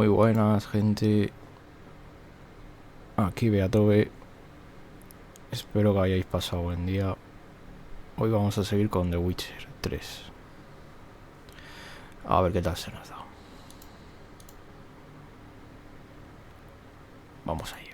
Muy buenas, gente. Aquí Beatobe. Espero que hayáis pasado buen día. Hoy vamos a seguir con The Witcher 3. A ver qué tal se nos da. Vamos a ello.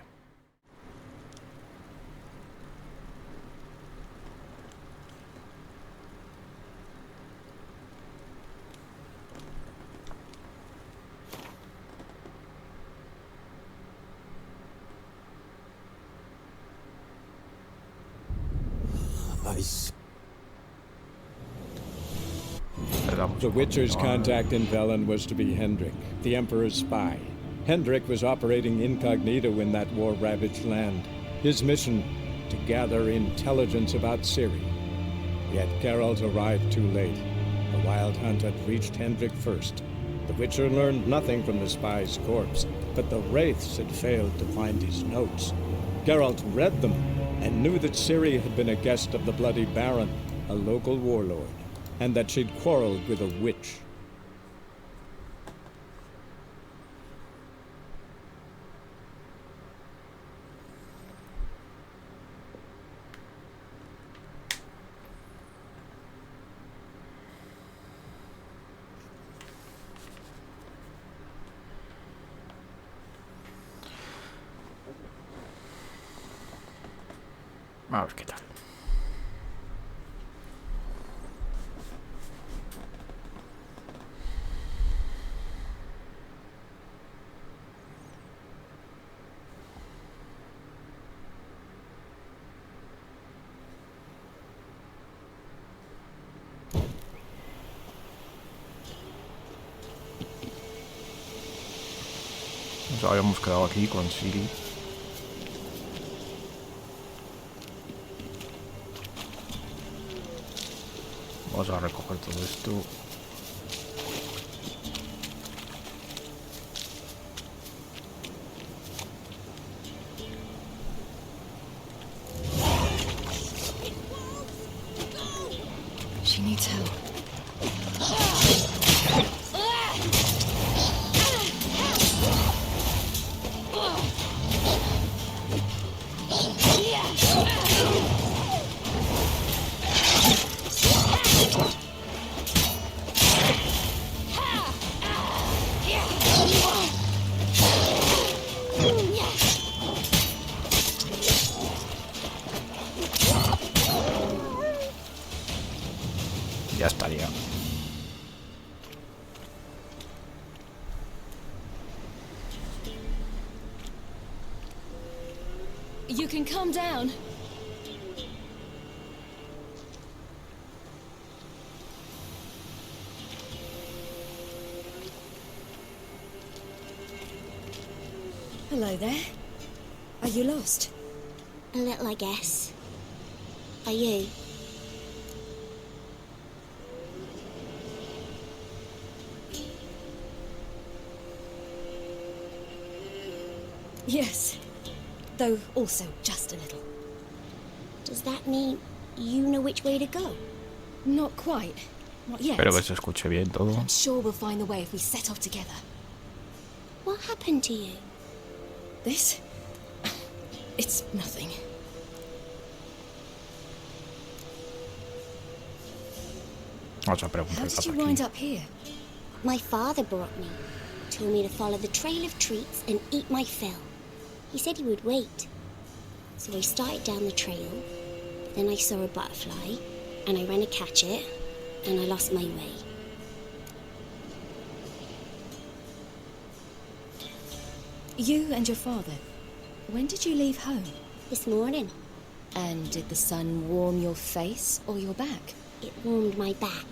The Witcher's contact in Velen was to be Hendrik, the Emperor's spy. Hendrik was operating incognito in that war-ravaged land. His mission, to gather intelligence about Ciri. Yet Geralt arrived too late. The Wild Hunt had reached Hendrik first. The Witcher learned nothing from the spy's corpse, but the Wraiths had failed to find his notes. Geralt read them and knew that Ciri had been a guest of the Bloody Baron, a local warlord, and that she'd quarreled with a witch. A ver qué tal. Nos habíamos quedado aquí con Ciri. Vamos a recoger todo esto. She needs help. Ya estaría. You can calm down. Hello there. Are you lost? A little, I guess. Are you? Yes. Though also just a little. Does that mean you know which way to go? Not quite. Not yet. Espero que se escuche bien todo. I'm sure we'll find the way if we set off together. What happened to you? This? It's nothing. Vamos a preguntar. How did you wind up here? My father brought me. Told me to follow the trail of treats and eat my fill. He said he would wait. So I started down the trail. Then I saw a butterfly, and I ran to catch it, and I lost my way. You and your father, when did you leave home? This morning, And did the sun warm your face or your back? it warmed my back.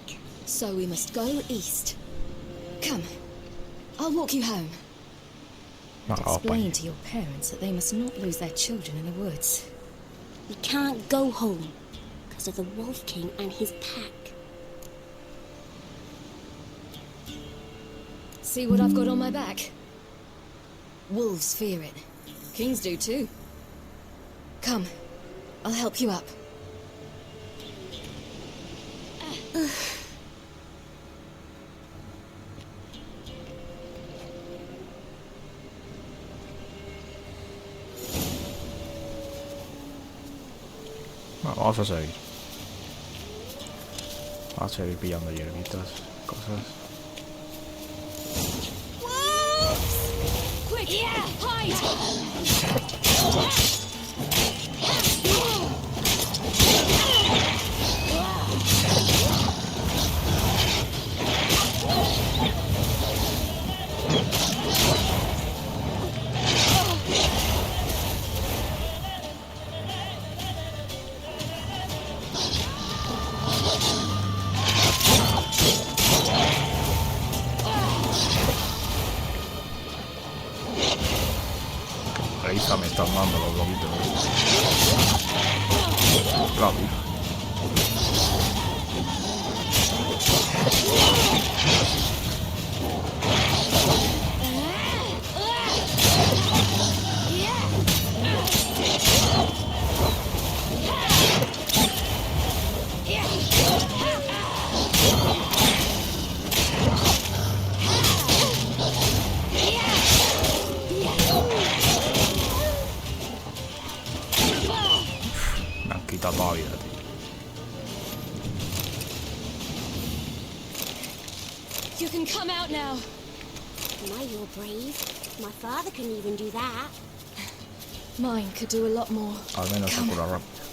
So we must go east. Come, I'll walk you home. No, Explain to your parents that they must not lose their children in the woods. We can't go home because of the Wolf King and his pack. See what I've got on my back? Wolves fear it. Kings do too. Come, I'll help you up. Vamos a seguir. Vamos a seguir pillando hierbitas, cosas. Quick! Yeah! Hide! Risa me están dando los lobitos. Claro. Me han quitado toda la vida, tío. You can come out now. My, you're brave. My father couldn't even do that. Mine could do a lot more. Al menos se cura rápido.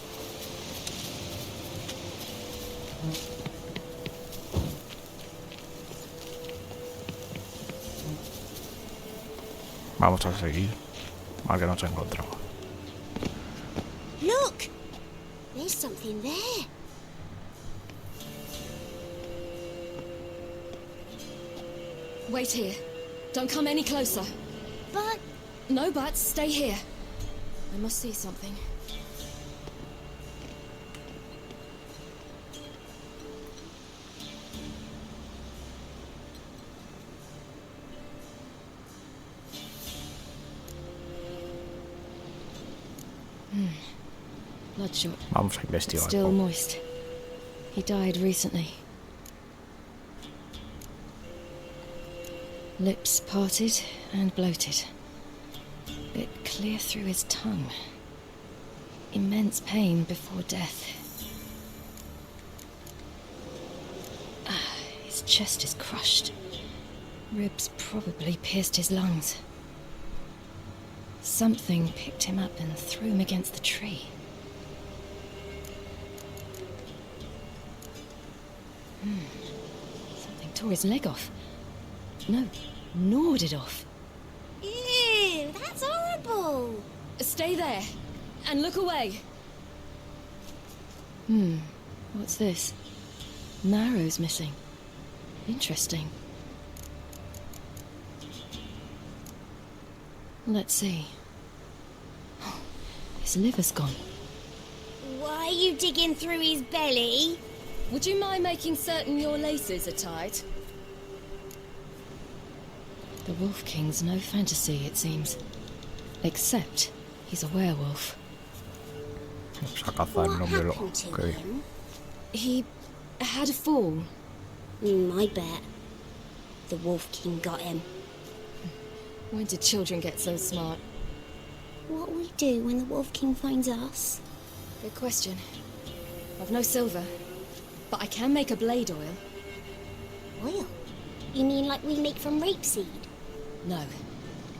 Vamos a seguir. Mal que nos encontramos. Look! There's something there. Wait here. Don't come any closer. But No buts. Stay here. I must see something. Bloodshot. Vamos a investigar. Still moist. He died recently. Lips parted and bloated. Bit clear through his tongue. Immense pain before death. His chest is crushed. Ribs probably pierced his lungs. Something picked him up and threw him against the tree. Something tore his leg off. No, gnawed it off. ew, that's horrible. Stay there and look away. What's this? Marrow's missing. Interesting. Let's see. His liver's gone. Why are you digging through his belly? Would you mind making certain your laces are tied? The Wolf King's no fantasy, it seems. Except he's a werewolf. Vamos a cazar el What nombre lo happened to que him? He had a fall. I bet. The Wolf King got him. When did children get so smart? What will we do when the Wolf King finds us? Good question. I've no silver, but I can make a blade oil. Oil? You mean like we make from rapeseed? No,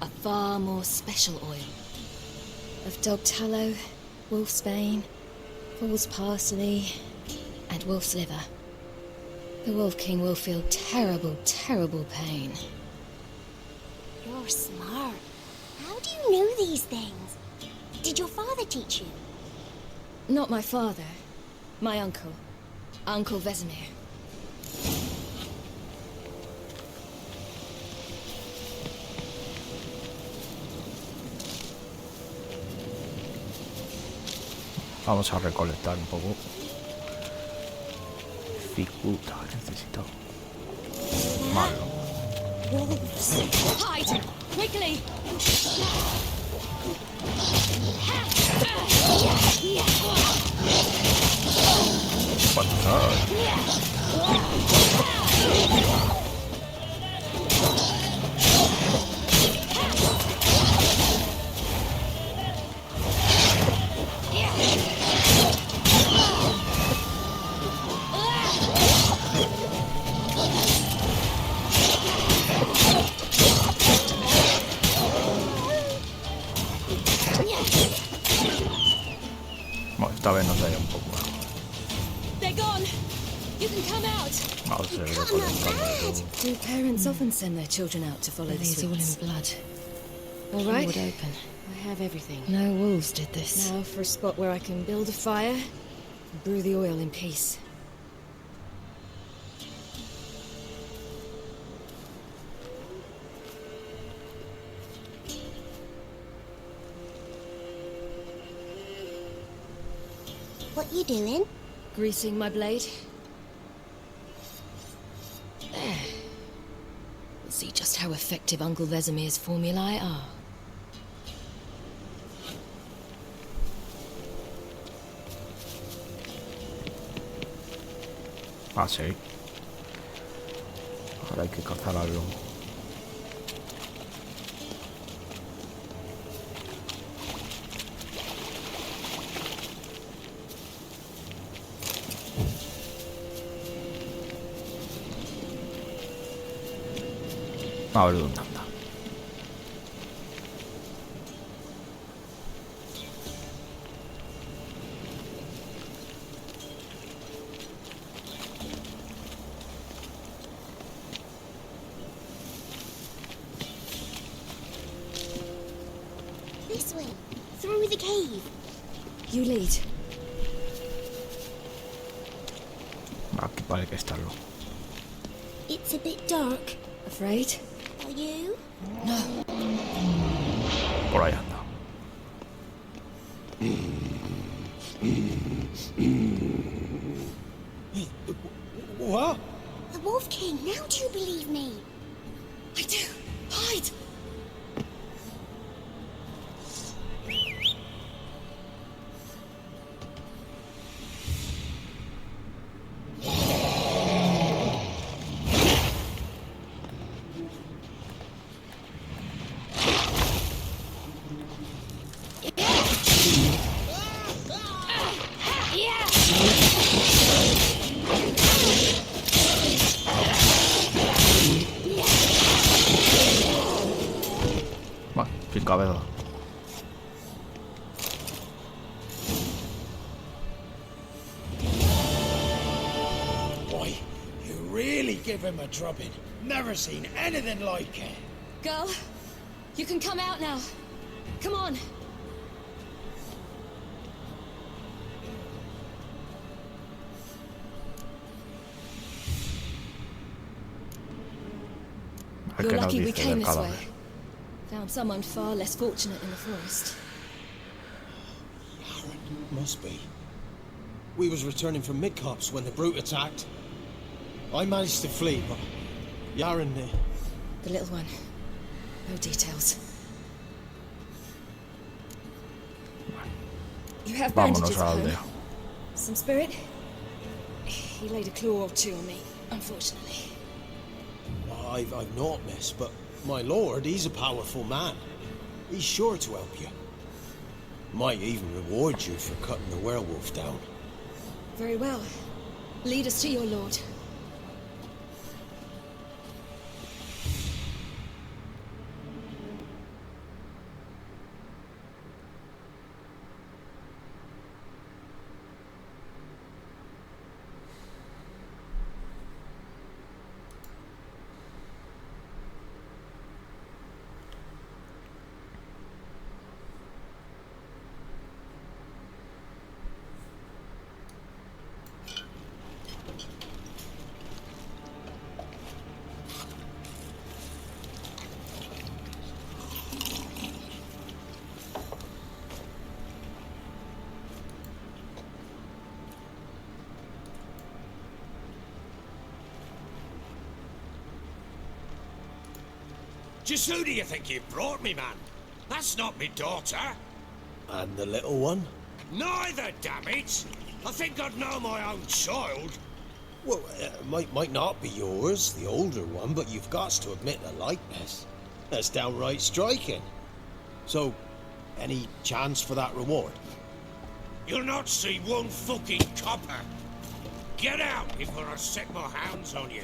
a far more special oil. Of dog tallow, wolf's bane, fool's parsley, and wolf's liver. The Wolf King will feel terrible, terrible pain. You're smart. How do you know these things? Did your father teach you? Not my father, my uncle, Uncle Vesemir. vamos a recolectar un poco. Dificultad, necesito. Malo. Hide! Quickly! What the? on! You can come out! Vamos a ver con el cambio. Do parents often send their children out to follow the It's all in sweets? blood. All right. Would open. I have everything. No wolves did this. Now for a spot where I can build a fire and brew the oil in peace. What you doing? Greasing my blade. There. We'll see just how effective Uncle Vesemir's formulae are. Ah, sí. Ahora hay que cazar algo. A ver dónde anda. This way. Through the cave. You lead. Aquí parece que está algo. It's a bit dark. Afraid? Are you? No. Por ahí anda. What? The Wolf King. Now do you believe me? I do. Hide! Va, sin cabeza. Boy, you really give him a drubbing. Never seen anything like it. Girl, you can come out now. Come on. Hay You're que nos lucky we dice came del this way. cadáver. Found someone far less fortunate in the forest. Must be. We was returning from Midcops when the brute attacked. I managed to flee, but Yaren, The little one. No details. You have Vámonos bandages a la at home? aldea. Some spirit? He laid a claw or two on me, unfortunately. I've not, miss, but my lord, he's a powerful man. He's sure to help you. Might even reward you for cutting the werewolf down. Very well. Lead us to your lord. Just who do you think you brought me, man? That's not me daughter. And the little one? Neither, damn it! I think I'd know my own child. Well, might not be yours, the older one, but you've got to admit the likeness. That's downright striking. So, any chance for that reward? You'll not see one fucking copper. Get out before I set my hounds on you.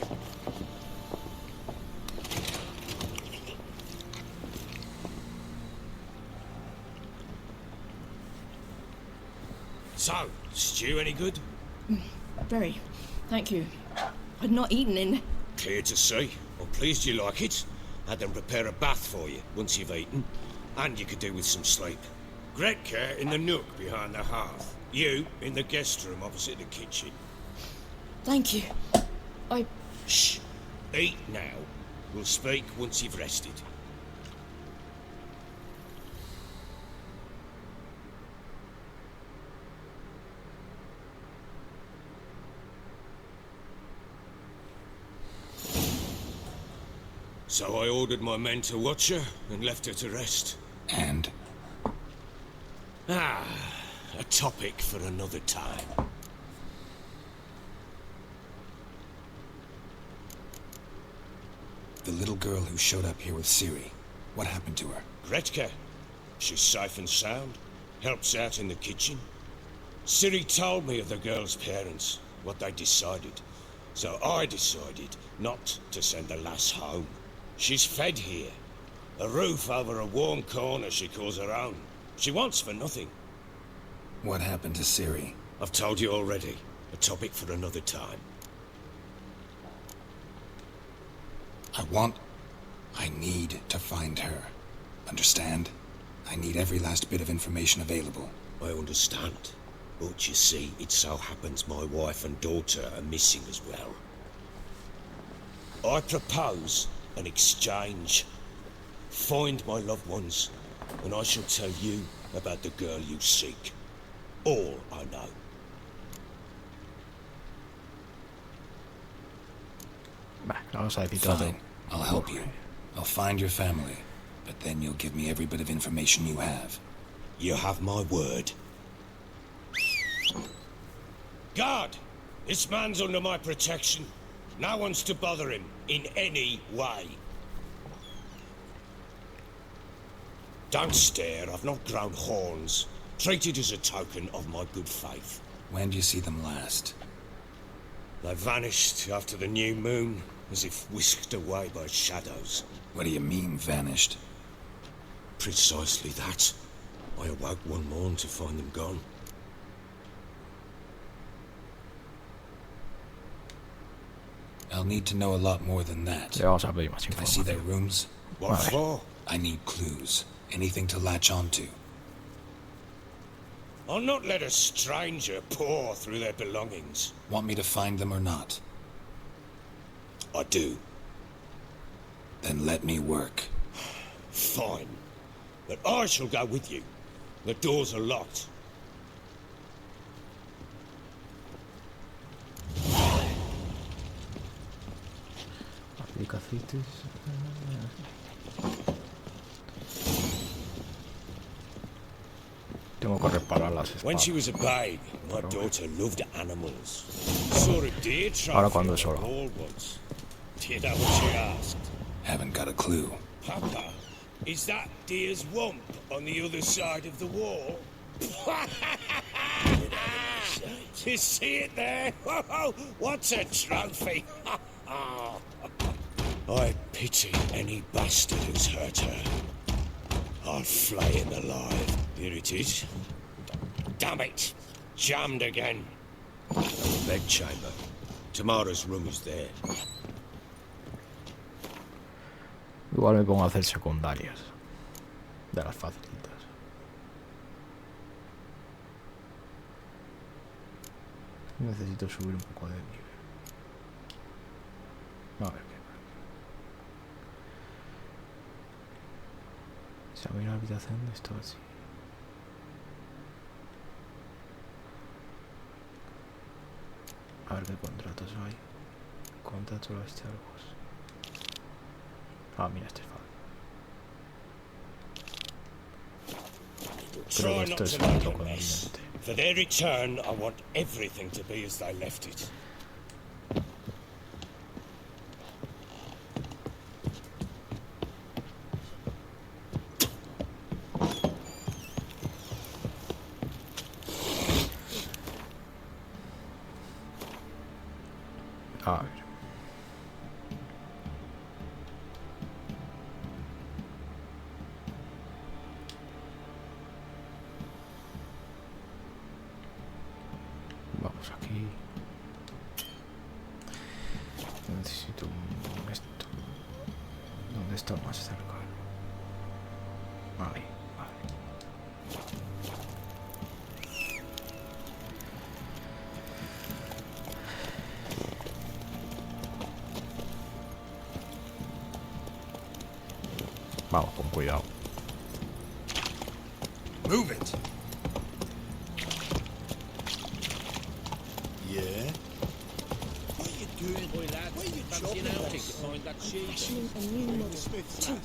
So, stew any good? Very. Thank you. I'd not eaten in... Clear to see. I'm pleased you like it. Had them prepare a bath for you once you've eaten. And you could do with some sleep. Gretka in the nook behind the hearth. You in the guest room opposite the kitchen. Thank you. Shh. Eat now. We'll speak once you've rested. So I ordered my men to watch her and left her to rest. And? A topic for another time. The little girl who showed up here with Ciri, what happened to her? Gretka. She's safe and sound. Helps out in the kitchen. Ciri told me of the girl's parents, what they decided. So I decided not to send the lass home. She's fed here. A roof over a warm corner she calls her own. She wants for nothing. What happened to Ciri? I've told you already. A topic for another time. I need to find her. Understand? I need every last bit of information available. I understand. But you see, it so happens my wife and daughter are missing as well. I propose an exchange. Find my loved ones, and I shall tell you about the girl you seek. All I know. Bah, vamos a decir todo. Fine, I'll help you. I'll find your family, but then you'll give me every bit of information you have. You have my word. Guard! This man's under my protection. No one's to bother him in any way. Don't stare, I've not grown horns. Treat it as a token of my good faith. When do you see them last? They vanished after the new moon, as if whisked away by shadows. What do you mean, vanished? Precisely that. I awoke one morn to find them gone. I'll need to know a lot more than that. Le vamos a pedir más Can I see their información. rooms? What for? I need clues. Anything to latch onto. I'll not let a stranger pore through their belongings. Want me to find them or not? I do. Then let me work. Fine. But I shall go with you. The doors are locked. Aplica aceites. Tengo que reparar las When espadas. she was a babe, my daughter loved animals. Saw a deer Ahora trophy cuando on es the hora. wall once. Did that what she asked? Haven't got a clue. Papa, is that deer's wump on the other side of the wall? You see it there? What's a trophy? I pity any bastard who's hurt her. I'll flay him alive. Here it is. Damn it! Jammed again. The bed chamber. Tamara's room is there. Igual me pongo a hacer secundarias. De las facilitas. Necesito subir un poco de nivel. A ver qué. Si había una habitación de esto así. A ver qué contratos hay. Contrato de los chargos. Ah, mira, este es fácil. Creo Try que not esto es to make algo a mess. conveniente. For their return, I want everything to be as they left it. A ver. Vamos aquí. está más cerca. Ahí, vale. Vamos, con cuidado. Move it. Yeah? What are you doing? Boy, lad, where are you chopping us? Fashioning a new model. Too.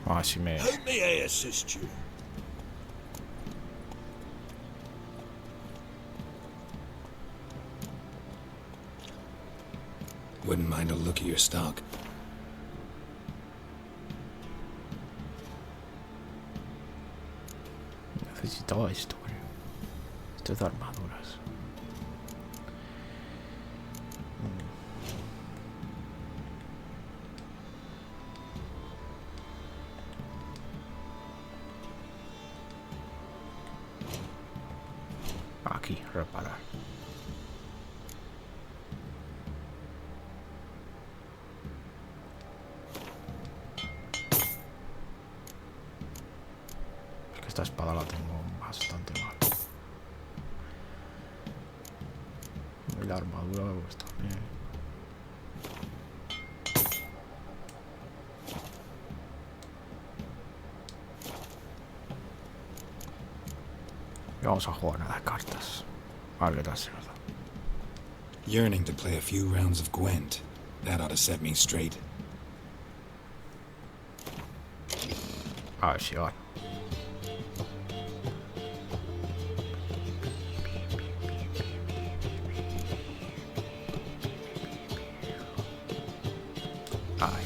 A ver si me... How may I assist you? Wouldn't mind a look at your stock. Necesitaba esto, creo. Esto es de armaduras. Aquí, reparar. Es que esta espada la tengo bastante mal. Y la armadura pues también. Y vamos a jugar a las cartas. A ver qué tal se nos da. Yearning to play a few rounds of Gwent. That ought to set me straight. A ver si va. Ay.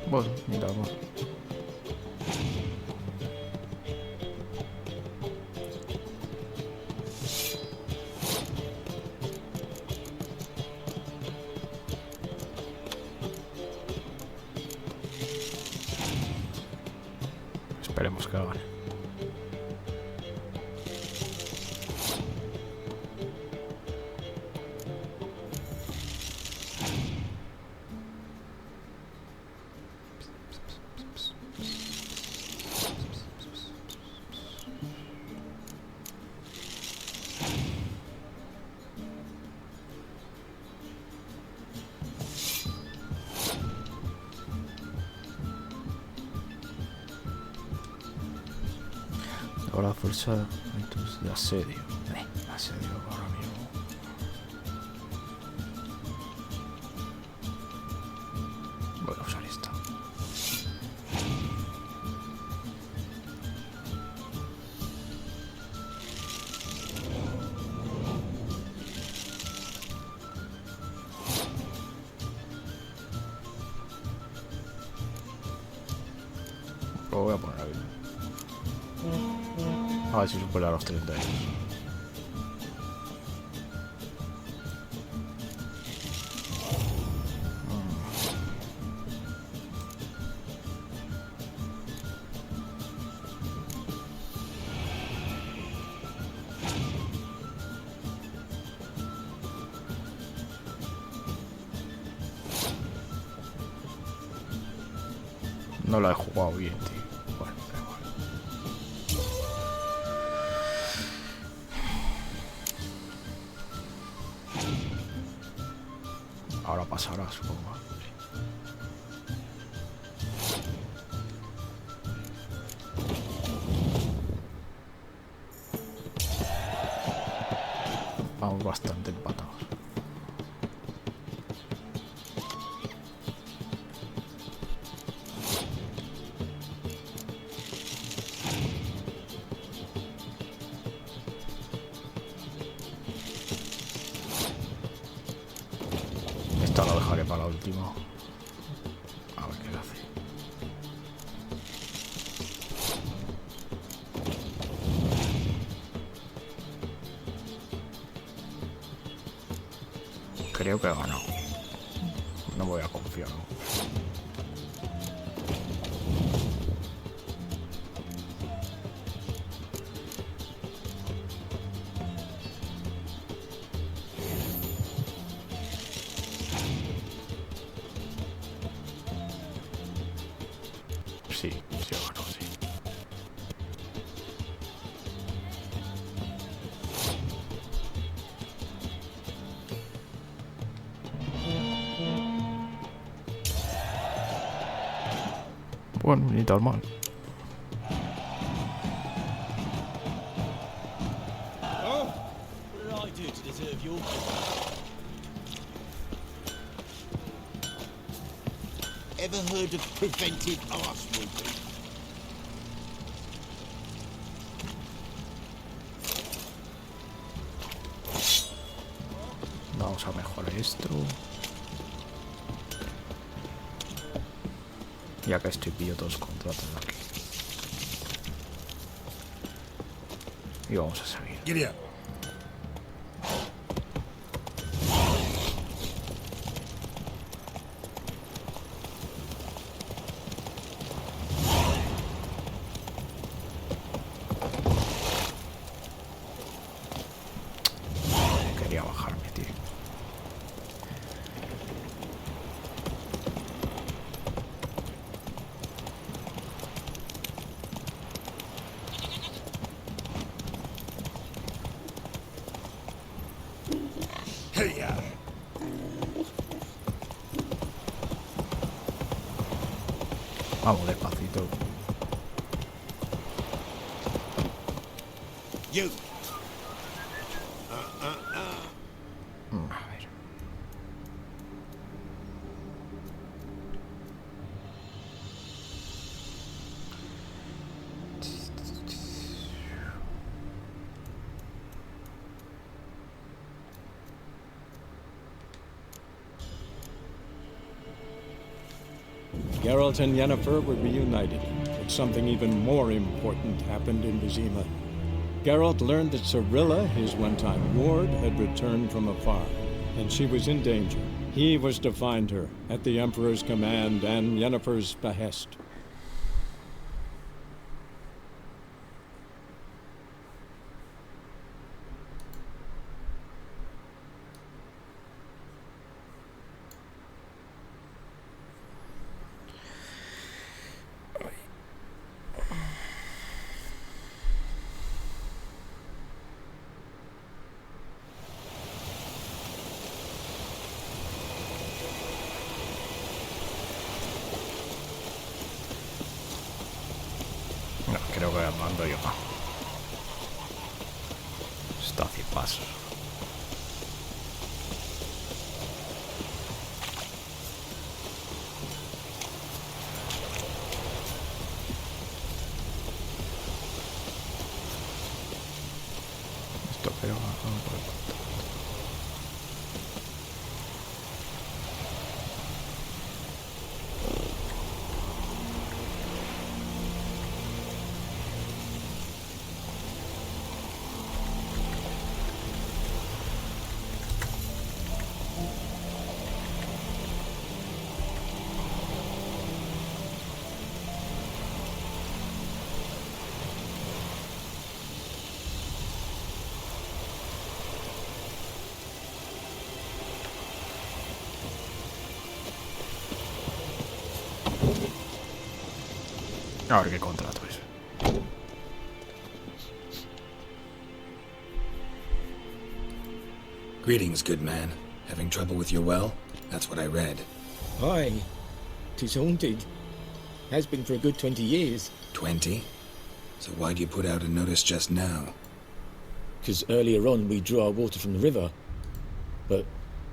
Bueno, mira, vamos. Esperemos que gane. Ahora fuerza de asedio. Asedio ahora mismo. Voy a usar esta. Lo voy a poner aquí. A ver si supera los 30 años. No la he jugado bien, tío. Bueno, da igual. Ahora pasará, supongo. Vamos bastante empatados. Esta la dejaré para la última. A ver qué le hace. Creo que ha ganado. No voy a confiar, ¿no? Sí, sí o no, sí. Bueno, ni tan mal. Oh, what did I do to deserve your Ever heard of preventive arse whooping? Vamos a mejorar esto. Ya que estoy pillo todos los contratos aquí. Y vamos a seguir. Giddy up. Quería bajarme, tío. Hey, ya. Vamos despacito. You. A ver. Geralt and Yennefer were reunited, but something even more important happened in Vizima. Geralt learned that Cirilla, his one-time ward, had returned from afar, and she was in danger. He was to find her, at the Emperor's command and Yennefer's behest. No, creo que mando yo. Está a 100 pasos. Esto creo que no puedo. A ver qué contrato es. Greetings, good man. Having trouble with your well? That's what I read. Aye. 'Tis haunted. Has been for a good 20 years. 20? So why'd you put out a notice just now? 'Cause earlier on we drew our water from the river. But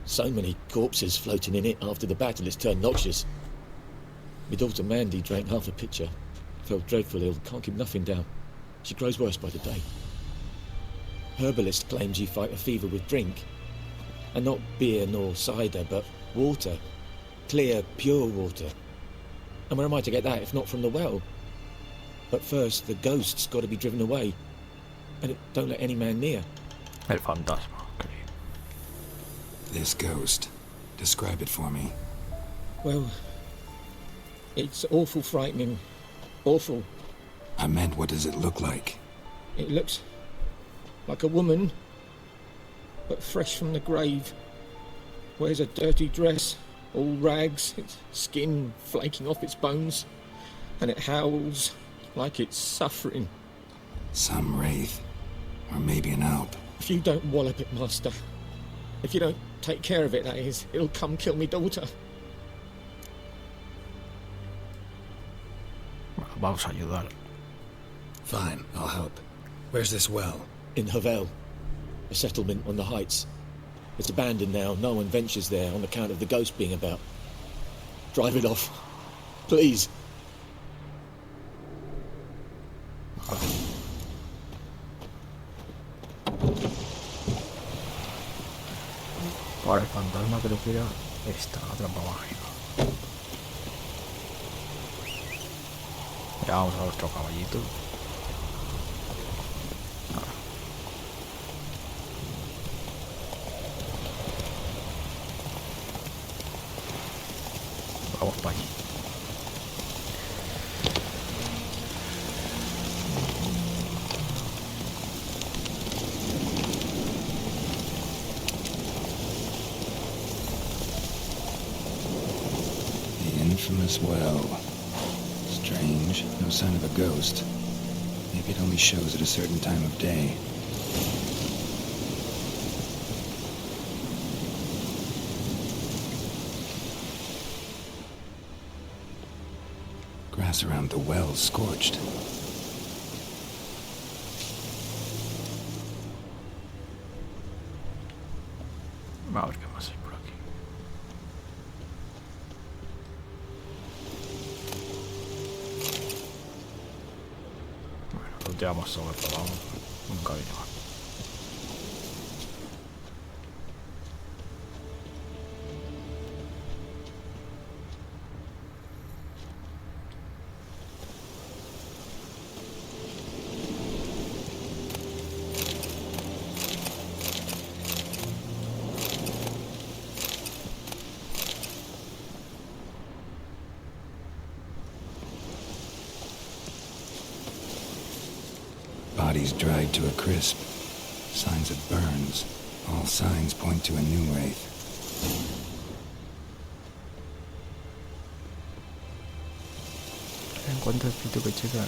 so many corpses floating in it after the battle it's turned noxious. My daughter Mandy drank half a pitcher. Felt dreadful ill, can't keep nothing down. She grows worse by the day. Herbalist claims you fight a fever with drink. And not beer nor cider, but water. Clear, pure water. And where am I to get that if not from the well? But first, the ghost's got to be driven away. And it don't let any man near. El fantasma, querido. This ghost. Describe it for me. Well, it's awful frightening. Awful. I meant, what does it look like? It looks like a woman, but fresh from the grave. Wears a dirty dress, all rags, its skin flaking off its bones, and it howls like it's suffering. Some wraith. Or maybe an alp. If you don't wallop it, Master, if you don't take care of it, that is, it'll come kill me daughter. Vamos a ayudar. Fine, I'll help. Where's this well? In Havel, a settlement on the heights. It's abandoned now. No one ventures there on account of the ghost being about. Drive it off. Please. Para el fantasma creo que era esta, la trampa mágica. Ya vamos a nuestro caballito. Vamos para allí. The infamous well. Strange, no sign of a ghost. Maybe it only shows at a certain time of day. Grass around the well scorched. A ver qué más hay por aquí. Bueno, lo llevamos sobreprobado. Nunca viene mal. Bodies dried to a crisp. Signs of burns. All signs point to a new wraith. Encuentra el sitio que checar.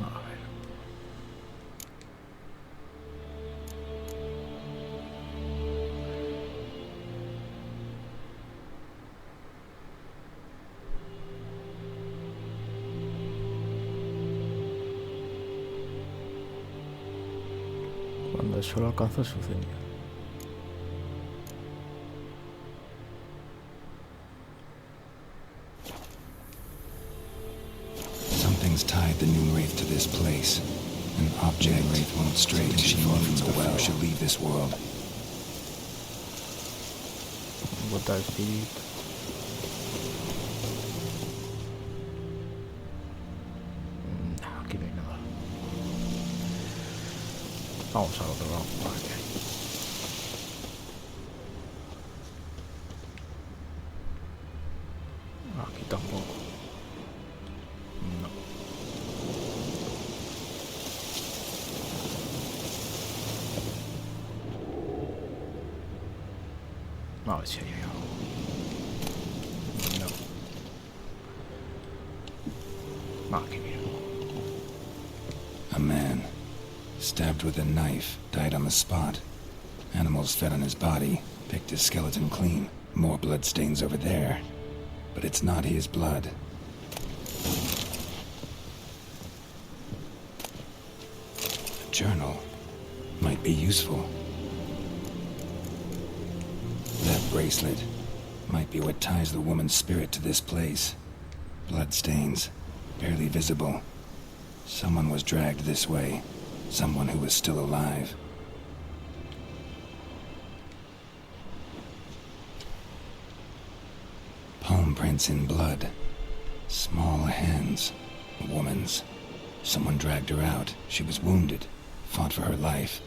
A ver. Cuando el sol alcanza su cenit. Something's tied the new wraith to this place. An object wraith won't stray till she leaves the well. She'll leave this world. Encuentra el espíritu. Aquí no hay nada. Vamos al otro lado. A ver qué hay. Aquí tampoco. No. A ver si hay algo. No. Aquí mira. A man, stabbed with a knife, died on the spot. Animals fed on his body, picked his skeleton clean. More blood stains over there. But it's not his blood. A journal might be useful. That bracelet might be what ties the woman's spirit to this place. Bloodstains, barely visible. Someone was dragged this way. Someone who was still alive. Palm prints in blood. Small hands. A woman's. Someone dragged her out. She was wounded. Fought for her life.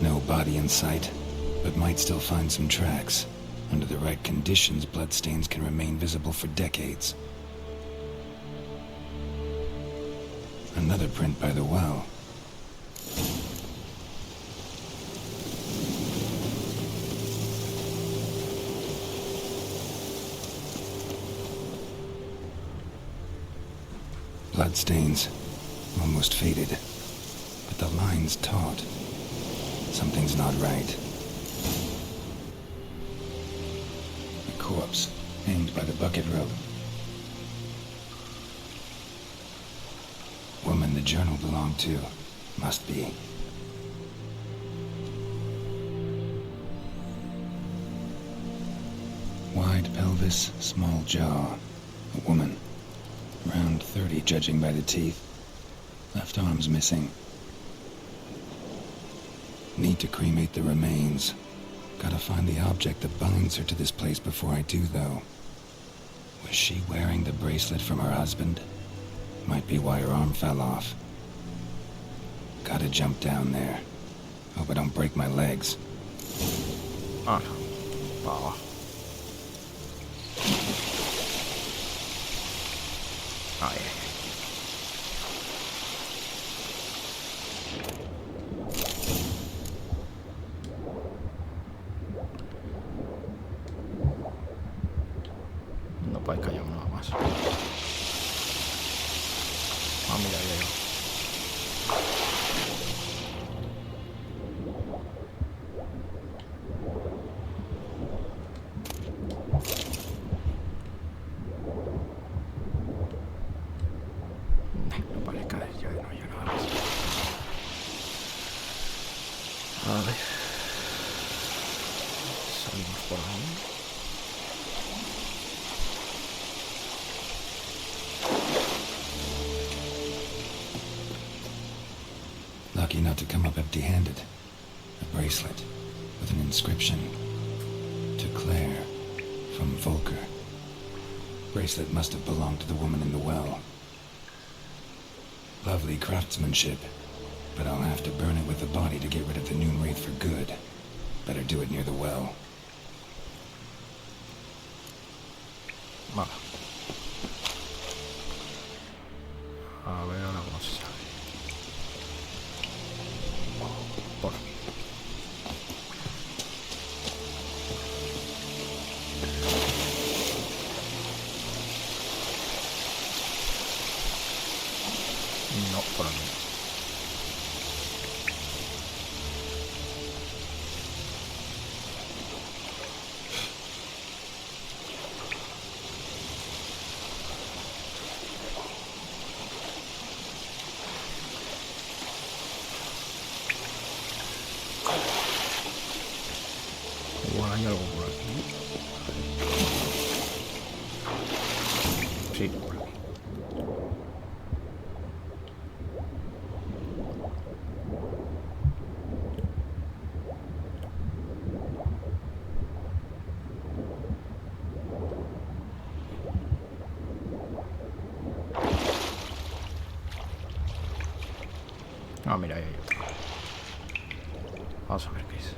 No body in sight, but might still find some tracks. Under the right conditions, bloodstains can remain visible for decades. Another print by the well. Bloodstains, almost faded, but the line's taut. Something's not right. A corpse, hanged by the bucket rope. Woman the journal belonged to, must be. Wide pelvis, small jaw. A woman. Around 30, judging by the teeth. Left arm's missing. Need to cremate the remains. Gotta find the object that binds her to this place before I do, though. Was she wearing the bracelet from her husband? Might be why her arm fell off. Gotta jump down there. Hope I don't break my legs. Ah, para abajo. Ahí. No puede callar nada más. Ah, mira, ya llegó. No parezca de ya no hay nada más. A ver. Salimos por ahí. Lucky not to come up empty-handed. A bracelet with an inscription. To Claire, from Volker. Bracelet must have belonged to the woman in the well. Lovely craftsmanship, but I'll have to burn it with the body to get rid of the noon wraith for good. Better do it near the well. Vale. A ver ahora cómo se sale. Por aquí. No, por aquí. Igual hay algo por aquí. Sí, por aquí. Ah, mira, ahí hay otro. Vamos a ver qué es.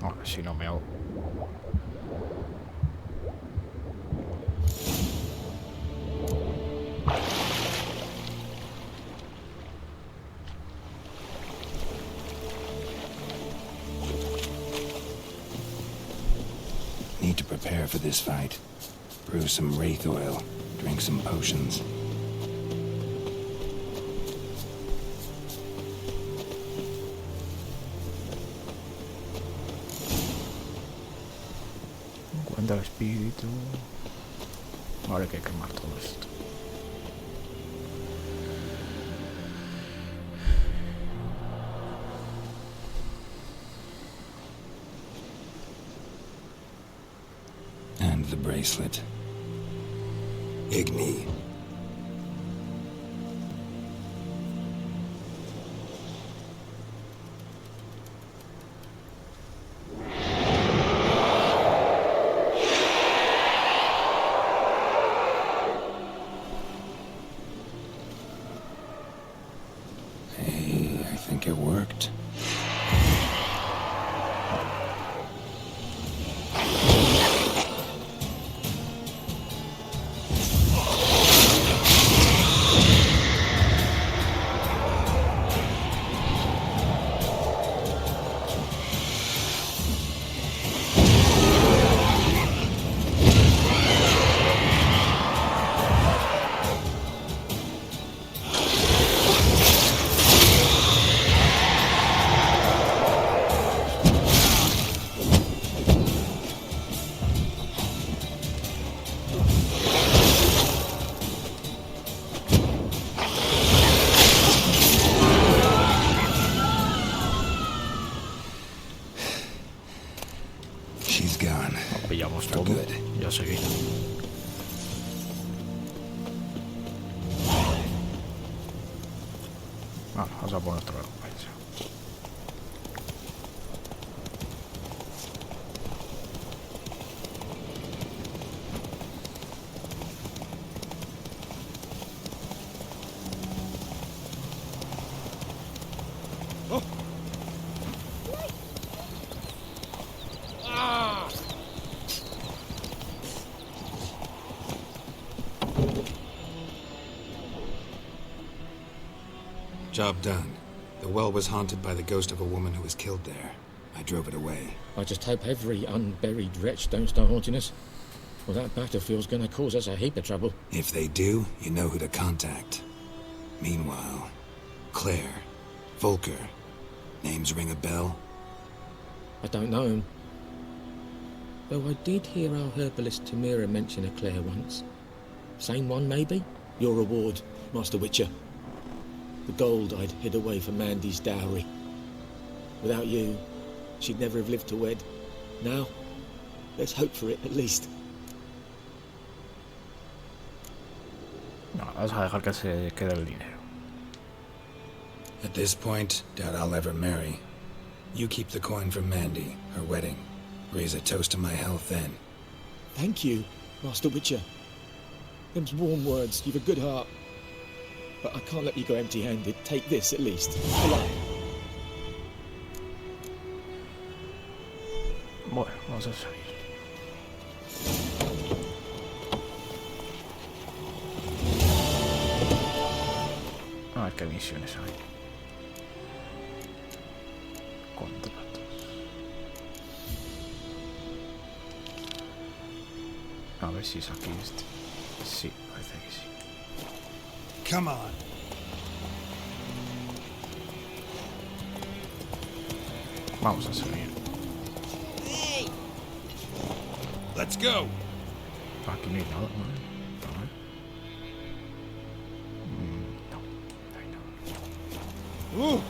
Ahora si no me hago. Need to prepare for this fight. Brew some wraith oil. Drink some potions. Encuentra el espíritu. Ahora hay que quemar todo esto. the bracelet. Igni. Hey, I think it worked. She's gone. Lo pillamos For todo. good. Ya seguí. Vamos a por nuestra recompensa. Job done. The well was haunted by the ghost of a woman who was killed there. I drove it away. I just hope every unburied wretch don't start haunting us. Well, that battlefield's gonna cause us a heap of trouble. If they do, you know who to contact. Meanwhile, Claire, Volker, names ring a bell? I don't know him. Though I did hear our herbalist Tamira mention a Claire once. Same one, maybe? Your reward, Master Witcher. The gold I'd hid away for Mandy's dowry. Without you, she'd never have lived to wed. Now, let's hope for it, at least. No, vamos a dejar que se quede el dinero. At this point, doubt I'll ever marry. You keep the coin for Mandy, her wedding. Raise a toast to my health then. Thank you, Master Witcher. Them's warm words. You've a good heart. But I can't let you go empty-handed. Take this, at least. Polite. Bueno, vamos a seguir. A ver qué misiones hay. Contratos. A ver si es aquí este. Sí, parece que sí. Come on. Vamos a seguir. Let's go. Aquí no hay nada, ¿no? A ver. No, no hay nada.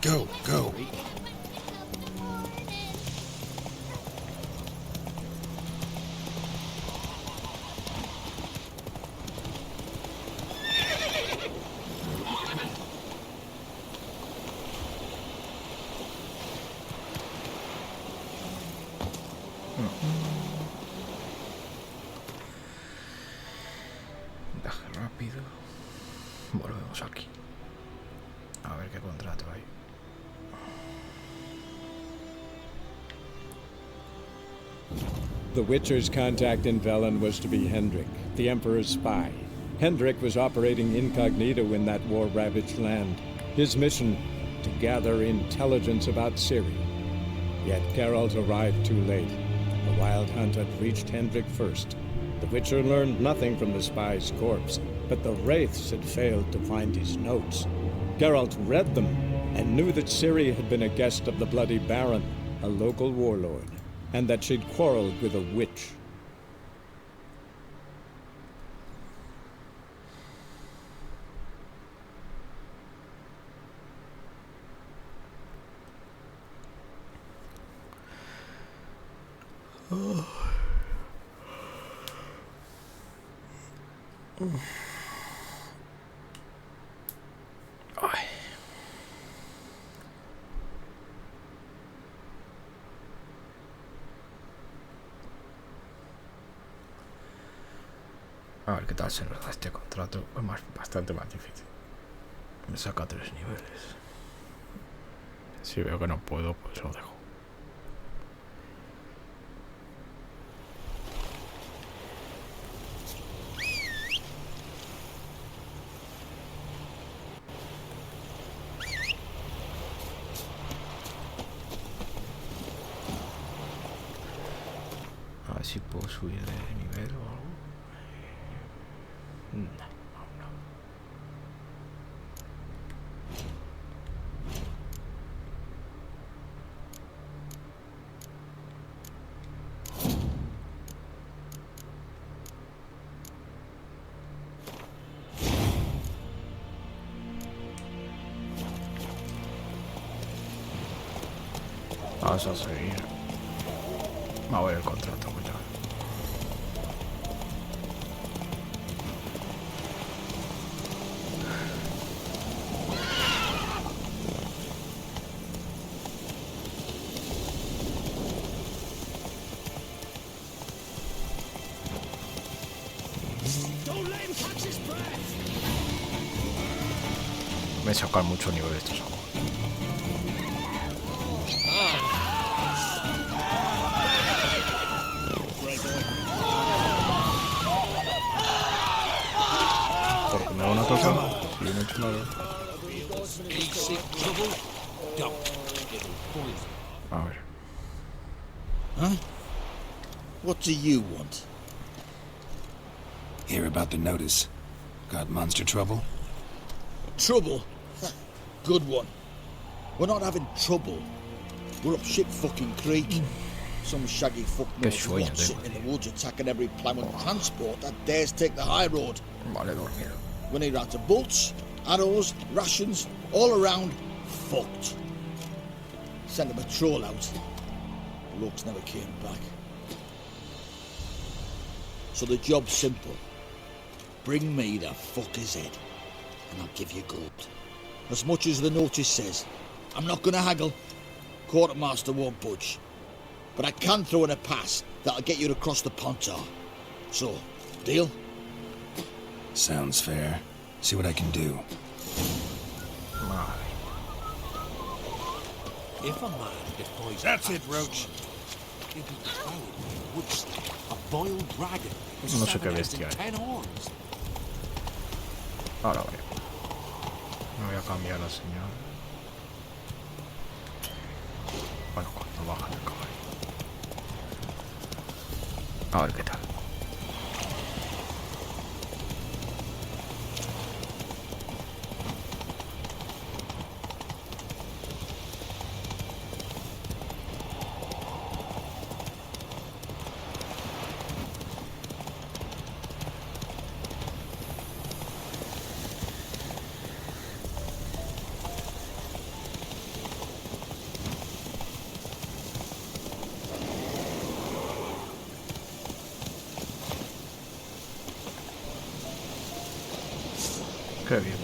Go, go. Daje rápido. Volvemos aquí. A ver qué contrato hay. The Witcher's contact in Velen was to be Hendrik, the Emperor's spy. Hendrik was operating incognito in that war-ravaged land. His mission, to gather intelligence about Ciri. Yet Geralt arrived too late. The Wild Hunt had reached Hendrik first. The Witcher learned nothing from the spy's corpse, but the Wraiths had failed to find his notes. Geralt read them and knew that Ciri had been a guest of the Bloody Baron, a local warlord, and that she'd quarreled with a witch. Ay. A ver qué tal se nos da este contrato. Es bastante más difícil. Me saca 3 niveles. Si veo que no puedo, pues lo dejo. A ver si puedo subir de nivel o algo. No, no. Vamos a seguir. A ver el contrato, pues ya. Me sacan mucho nivel estos juegos. Porque me da una cosa. Si no he hecho nada. A ver. Huh? What do you want? Hear about the notice. Got monster trouble? Trouble? Good one. We're not having trouble. We're up shit fucking creek. Some shaggy fuck knows what sitting in the woods attacking every plough and transport that dares take the high road. Vale, dormido. We need out of bolts, arrows, rations, all around fucked. Sent a patrol out. Looks never came back. So the job's simple. Bring me the fucker's head, and I'll give you gold. As much as the notice says. I'm not gonna haggle. Quartermaster won't budge. But I can throw in a pass that'll get you across the pontar. So, deal? Sounds fair. See what I can do. If a man defies... That's it, Roach. He'll be devoured by a wood snake, a boiled dragon, with No sé qué 7 heads bestia and es. 10 horns. Ahora voy. Me voy a cambiar la señal. Bueno, cuando baja el caballo. A ver qué tal. Qué bien.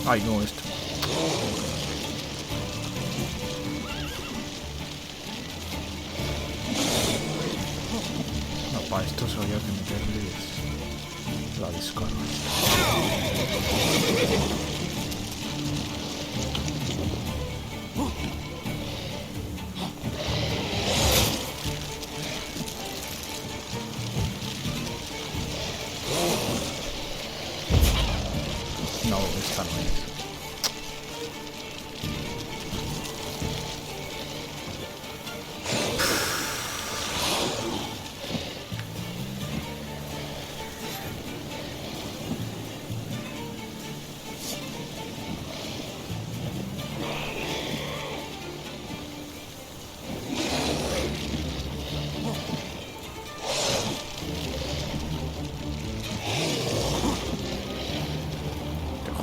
Ay, no, esto. No, para esto se había que meterles la descarga. No, esta no es.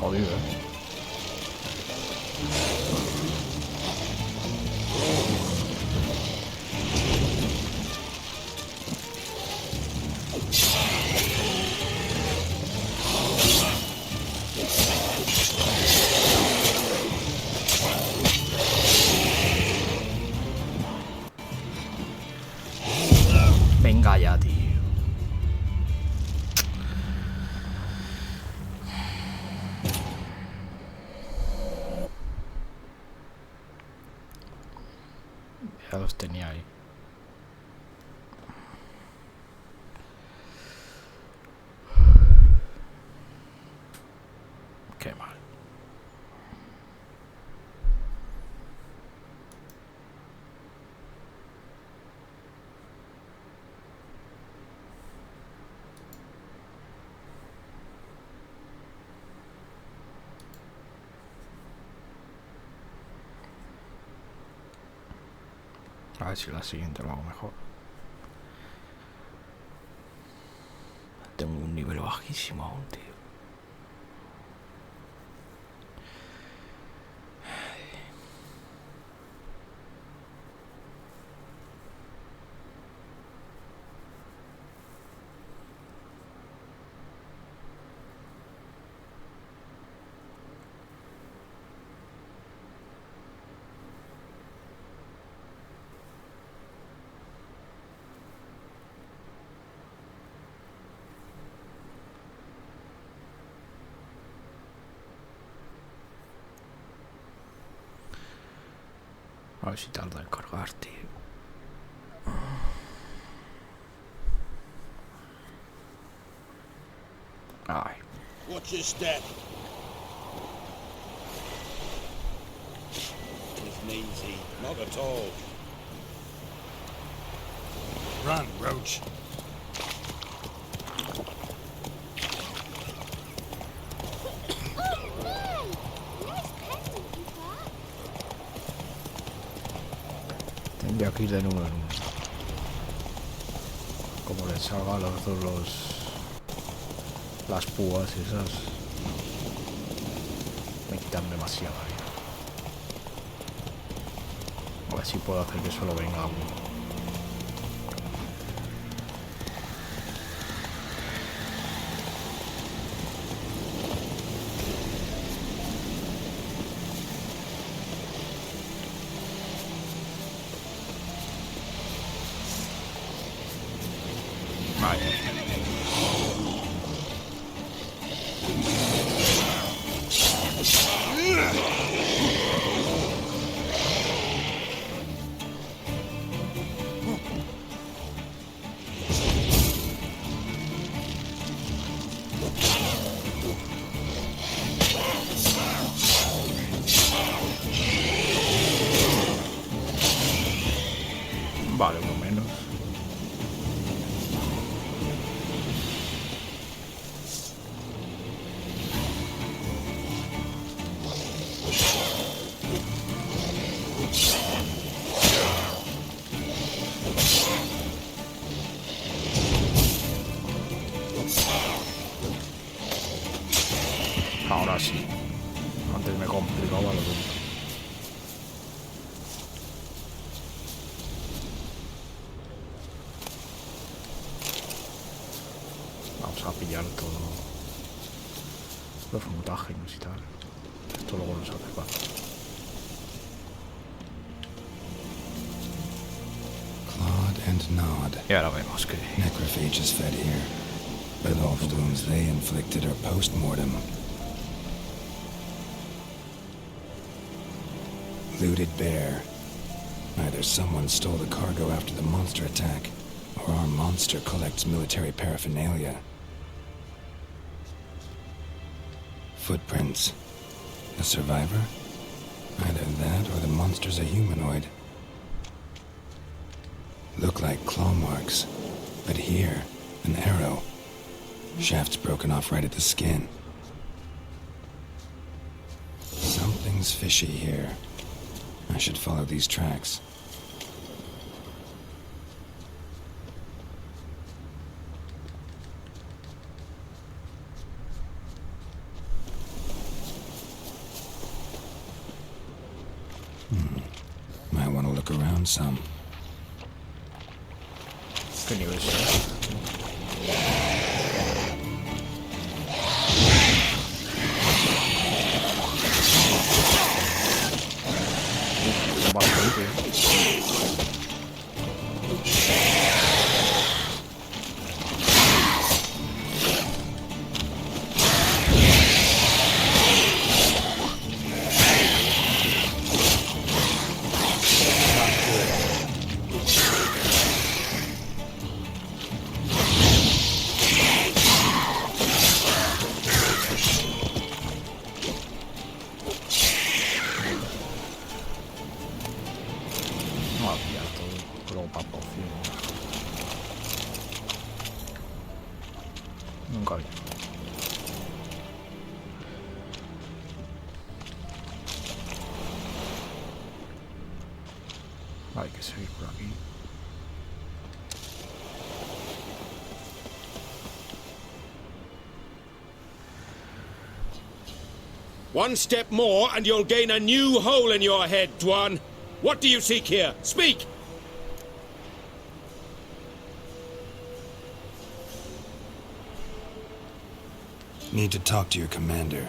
jodido, Venga ya, tío. Ya los tenía ahí. Qué mal. A ver si la siguiente lo hago mejor. Tengo un nivel bajísimo aún, tío. A ver si tarda en cargar, tío. Ay. Watch your step. It's easy. Not at all. Run, Roach. Tendría que ir de nuevo en uno. Como les salga a los dos las púas esas. Me quitan demasiada vida. A ver si puedo hacer que solo venga uno. Vale, uno menos. Ahora sí. Antes me complicaba lo tonto. Vamos a pillar todo los mutágenos y tal. Esto luego nos hace falta. Clawed and gnawed. Y ahora vemos que Necrophage is fed here, but all the wounds they inflicted are post-mortem. Looted bear. Either someone stole the cargo after the monster attack, or our monster collects military paraphernalia. Footprints. A survivor? Either that or the monster's a humanoid. Look like claw marks, but here, an arrow. Shaft's broken off right at the skin. Something's fishy here. I should follow these tracks. look around some. ¿Qué nivel es? Bastante. Nunca vi. Hay que seguir por aquí. One step more and you'll gain a new hole in your head, Dwan. What do you seek here? Speak! Need to talk to your commander.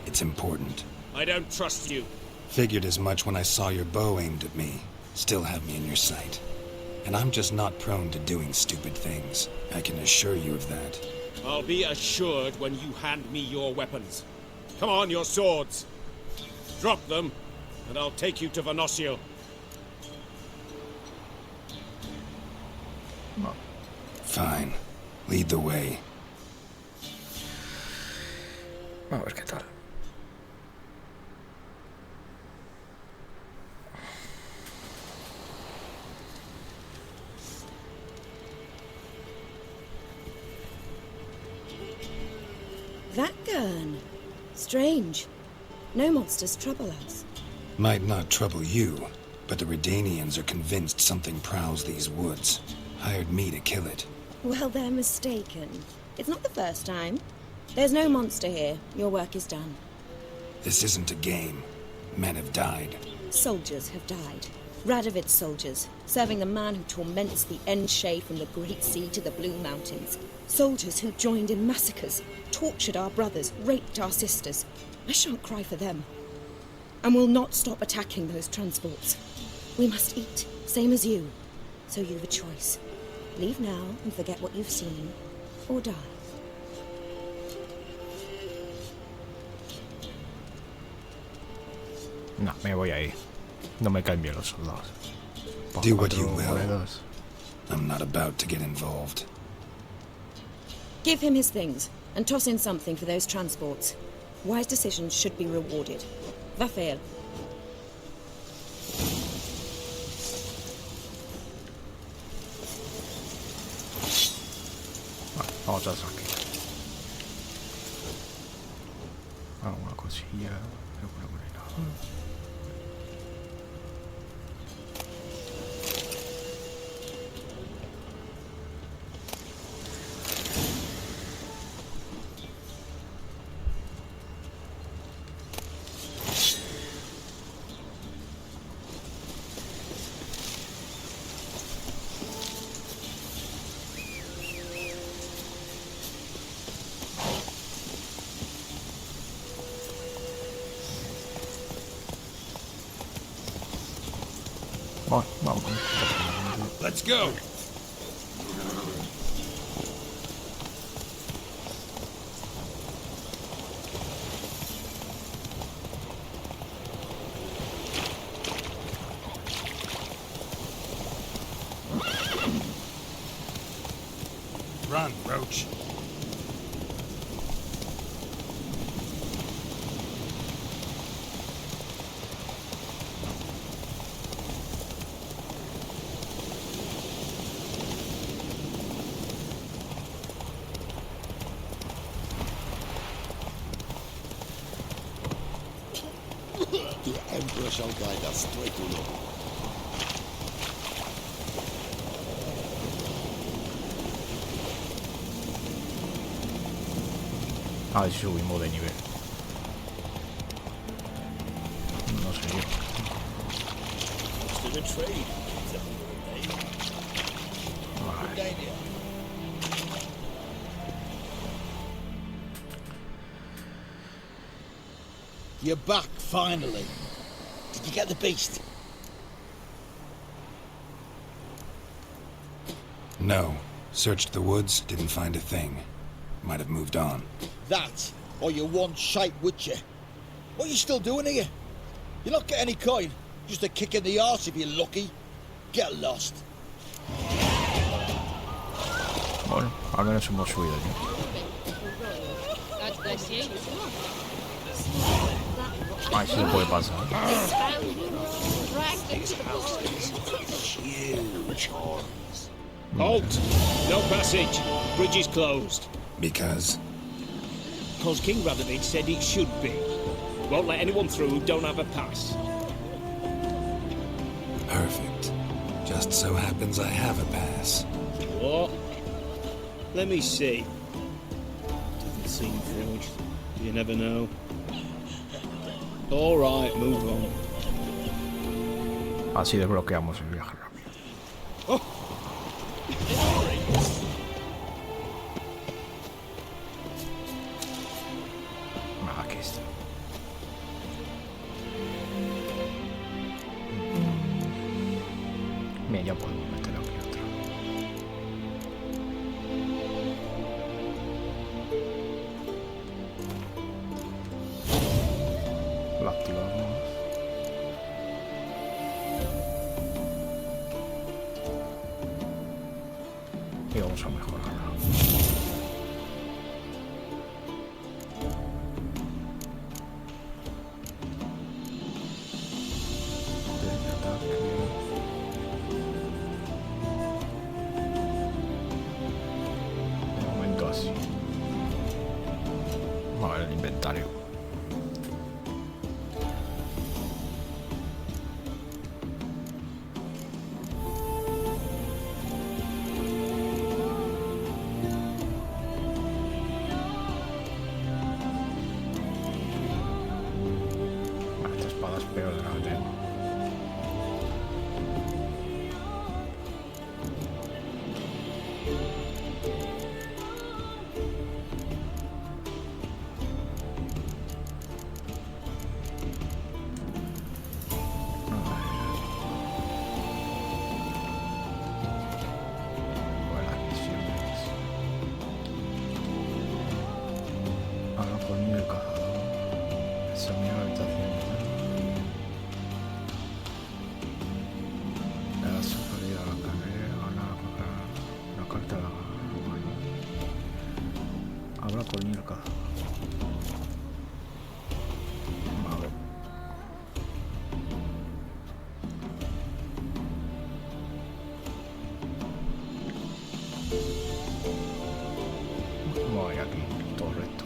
It's important. I don't trust you. Figured as much when I saw your bow aimed at me. Still have me in your sight. And I'm just not prone to doing stupid things. I can assure you of that. I'll be assured when you hand me your weapons. Come on, your swords. Drop them, and I'll take you to Venosio. Fine. Lead the way. A ver qué tal. That gun. Strange. No monsters trouble us. Might not trouble you, but the Redanians are convinced something prowls these woods. Hired me to kill it. Well, they're mistaken. It's not the first time. There's no monster here. Your work is done. This isn't a game. Men have died. Soldiers have died. Radovid's soldiers, serving the man who torments the Enche from the Great Sea to the Blue Mountains. Soldiers who joined in massacres, tortured our brothers, raped our sisters. I shan't cry for them. And will not stop attacking those transports. We must eat, same as you. So you've a choice. Leave now and forget what you've seen, or die. No, me voy ahí. No me caen bien los soldados. Do what you will. I'm not about to get involved. Give him his things, and toss in something for those transports. Wise decisions should be rewarded. Vafael. Vamos a sacar. Alguna cosilla. Pero por ahí no. Vamos. Let's go! Run, Roach. The Emperor shall guide us straight to Rome. A ver si subimos de nivel. No sé yo. of the trade. Vale. You're back, finally. Did you get the beast? No. Searched the woods, didn't find a thing. Might have moved on. That, or you one shite witcher. What are you still doing here? You're not getting any coin. Just a kick in the arse if you're lucky. Get lost. Bueno, al menos hemos subido ya. Ahí sí se puede pasar. Halt! No passage. Bridge is closed. Because? Because King Radovid said it should be. Won't let anyone through who don't have a pass. Perfect. Just so happens I have a pass. What? Let me see. Doesn't seem forged. You never know. All right, move on. Así desbloqueamos el viaje rápido. Oh. Aquí está. Mira, ya podemos meter aquí otra. La activamos. Y vamos a mejorarla. De momento así. Vamos a ver el inventario. Esta espada es peor de la que tengo. Buenas misiones. Hablo con el cazador. Esa es mi habitación. Le da su salida a la carrera, la carta a la mano. Habla con el cazador. A ver. Voy aquí, todo recto.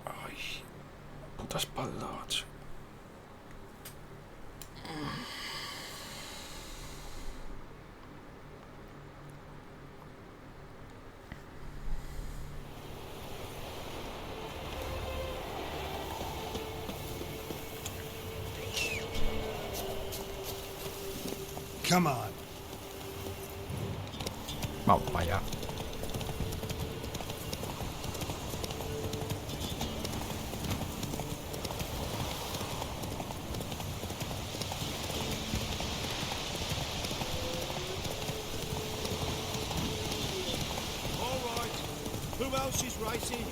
Ay, puta espalda, macho. Come on. Vamos para allá. All right. Who else is racing?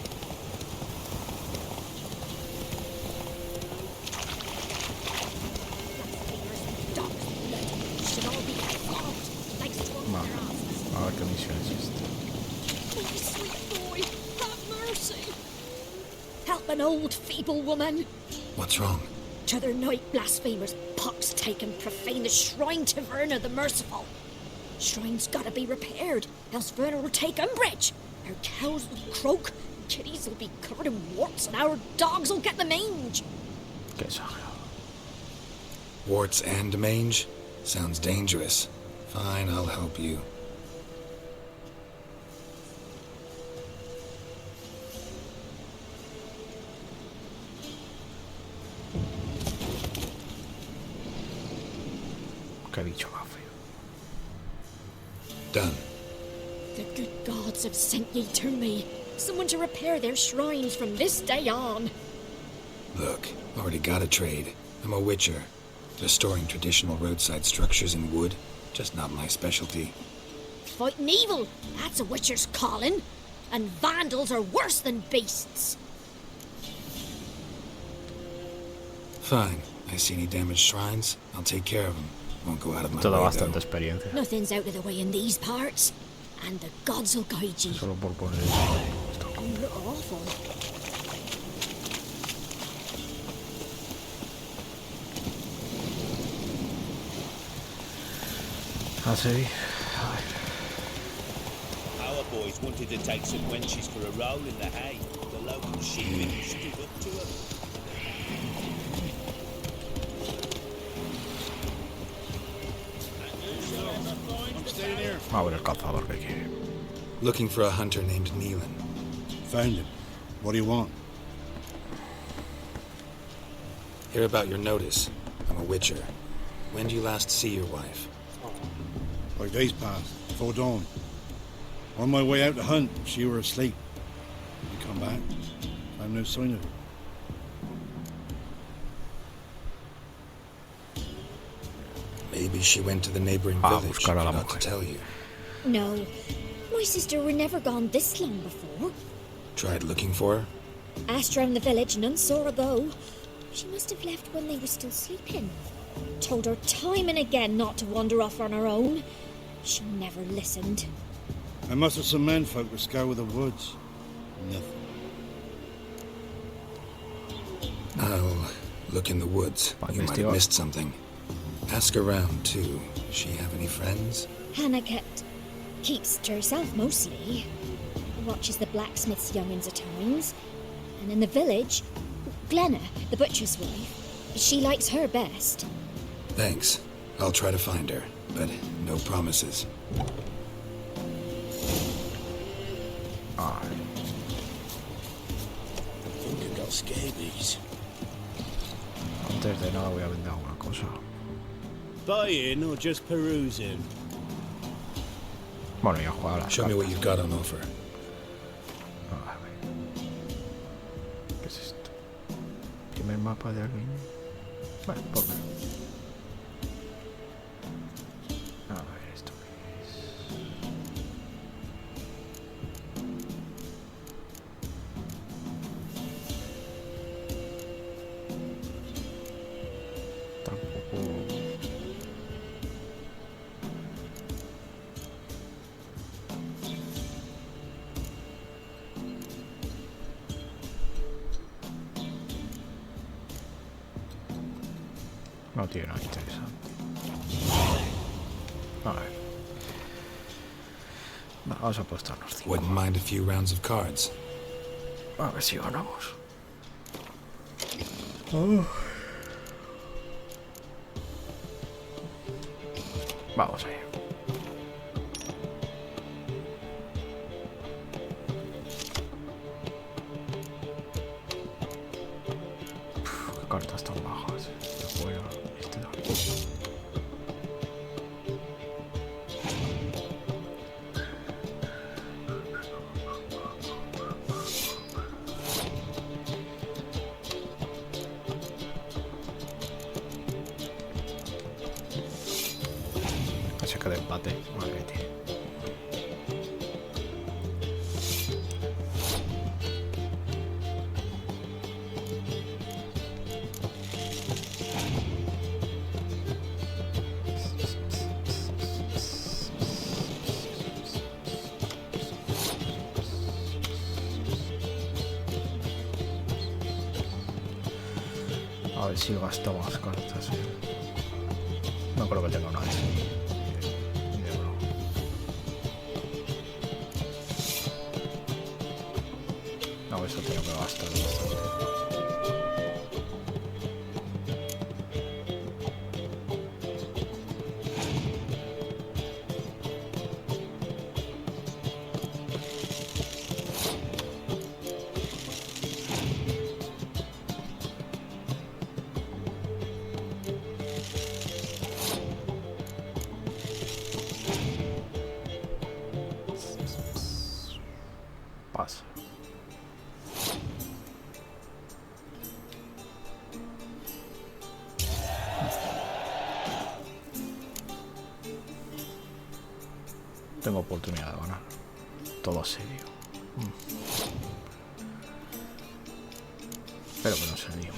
Vale. A ver qué misión es esta. Oh, sweet boy, have mercy. Help an old, feeble woman. What's wrong? T'other night blasphemers pox taken profane the shrine to Verna the Merciful. Shrine's gotta be repaired, else Verna will take umbrage. Our cows will croak, kitties will be covered in warts, and our dogs will get the mange. Qué exagerado. Warts and mange? Sounds dangerous. Fine, I'll help you. Qué bicho más feo. Done. The good gods have sent ye to me. Someone to repair their shrines from this day on. Look, already got a trade. I'm a witcher. Restoring traditional roadside structures in wood. Just not my specialty. Fighting evil, that's a witcher's calling. And vandals are worse than beasts. Fine. I see any damaged shrines, I'll take care of them. Won't go out of my Toda way, bastante though. experiencia. Nothing's out of the way in these parts. And the gods will guide ye. Solo por poner esto. Oh, look awful. Así. Our boys wanted to take some wenches for a roll in the hay. The local sheepmen stood up to them. A ver el cazador que quiere. Looking for a hunter named Neelan. Found him. What do you want? Hear about your notice. I'm a witcher. When do you last see your wife? Like days past, before dawn. On my way out to hunt, she were asleep. I come back, found no sign of her. Maybe she went to the neighboring village. buscar a la Forgot to mujer. tell you. No. My sister were never gone this long before. Tried looking for her? Asked round the village, none saw her go. She must have left when they were still sleeping. Told her time and again not to wander off on her own. She never listened. I mustered some men folk to scour the woods. Nothing. I'll look in the woods. Vale, You might investigar. have missed something. Ask around, too. Does she have any friends? Hannah keeps to herself mostly. Watches the blacksmith's young'uns at times. And in the village, Glenna, the butcher's wife, she likes her best. Thanks. I'll try to find her, but no promises. I think I got scabies. Antes de nada voy a vender alguna cosa. Buying or just perusing? Bueno, ya he jugado a las Show me what cartas. you've got on offer. A ver. ¿Qué es esto? Primer mapa de alguien. Vale, pues. A ver, ¿esto qué es? Tampoco. No tiene nada interesante. A ver. Vamos a apostarnos 5. Wouldn't mind a few rounds of cards. A ver si ganamos. Vamos ahí. Qué cartas tan bajas. Este juego, este da. Se queda empate. Madre que tiene. A ver si gasto más cartas. No creo que tenga una de esas. Ni de broma. No, eso tengo que gastar bastante. Pasa. Tengo oportunidad de ganar. Todo serio. Pero que no serio.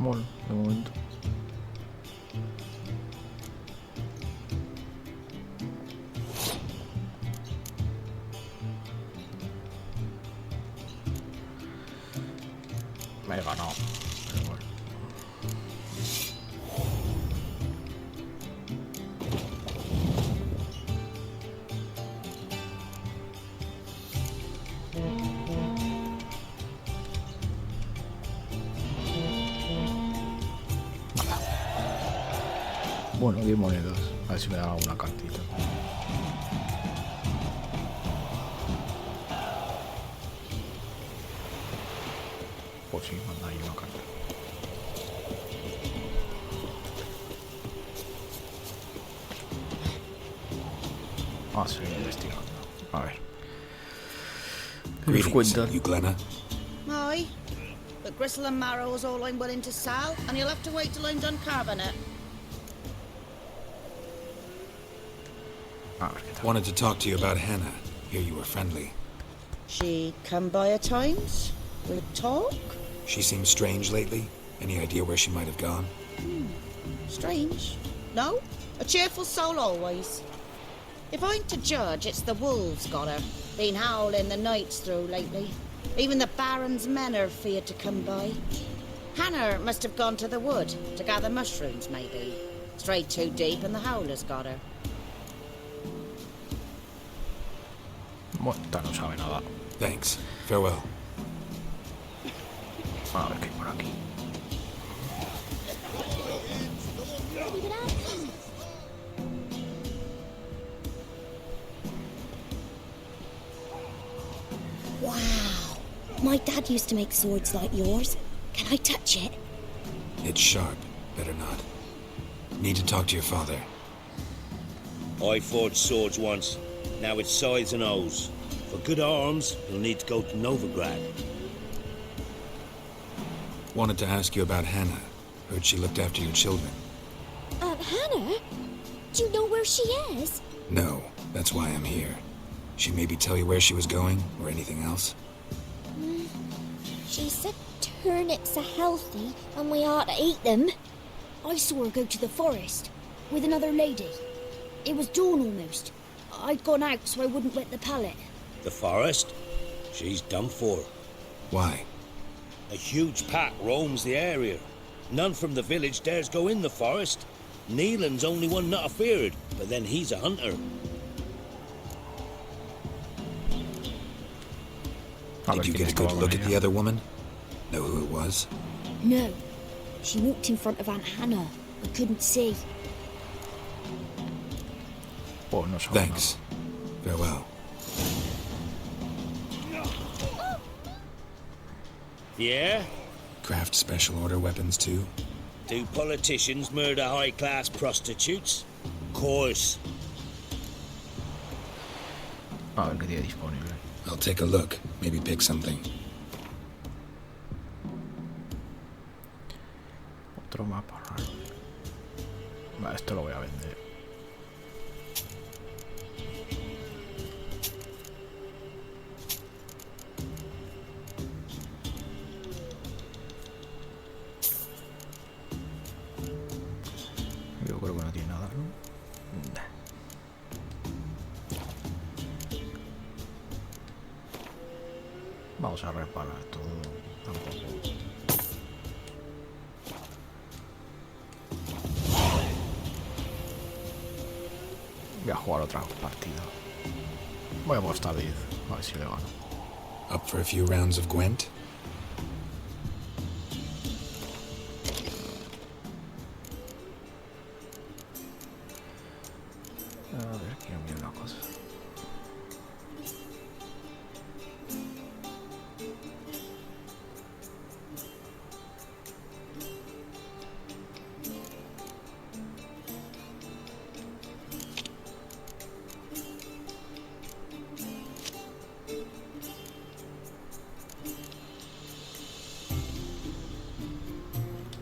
Bueno, de momento. Me he ganado. Pero bueno. Bueno, 10 monedas. A ver si me da alguna cartita. Pues sí, manda ahí una carta. Ah, sí, investigando. A ver. Greetings, you Glenna. Aye, but gristle and marrow is all I'm willing to sell, and you'll have to wait till I'm done carving it. Wanted to talk to you about Hannah. Hear you were friendly. She come by at times. We talk. She seems strange lately. Any idea where she might have gone? Strange. No, a cheerful soul always. If I'm to judge, it's the wolves got her. Been howling the nights through lately. Even the Baron's men are feared to come by. Hannah must have gone to the wood to gather mushrooms, maybe. Strayed too deep and the howlers got her. Bueno, no sabe nada. Thanks. Farewell. A ver qué hay por aquí. Wow. My dad used to make swords like yours. Can I touch it? It's sharp. Better not. Need to talk to your father. I forged swords once. Now it's scythes and hoes. For good arms, you'll need to go to Novigrad. Wanted to ask you about Hannah. Heard she looked after your children. Hannah? Do you know where she is? No, that's why I'm here. She maybe tell you where she was going, or anything else? She said turnips are healthy and we ought to eat them. I saw her go to the forest with another lady. It was dawn almost. I'd gone out so I wouldn't wet the pallet. The forest? She's done for. Why? A huge pack roams the area. None from the village dares go in the forest. Neelan's only one not afeared, but then he's a hunter. Did you get a good look at the other woman? Know who it was? No. She walked in front of Aunt Hannah. I couldn't see. Oh, no sabe Thanks. Farewell. Yeah? Craft special order weapons too? Do politicians murder high-class prostitutes? Course. A ver qué tiene disponible. I'll take a look. Maybe pick something. Otro mapa raro. Vale, esto lo voy a vender. Vamos a reparar todo. Tampoco. Voy a jugar otra partida. Voy a apostar 10. A ver si le gano. Up for a few rounds of Gwent? A ver, quiero mirar una cosa.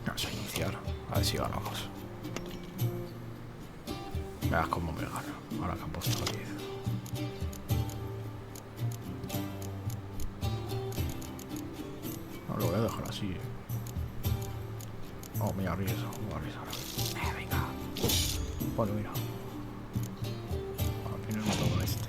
Vamos a iniciar. A ver si ganamos. Veas cómo me gana. Ahora que han puesto 10. No lo voy a dejar así. Oh, me arriesgo. Venga. Bueno, mira. Al final me toca este.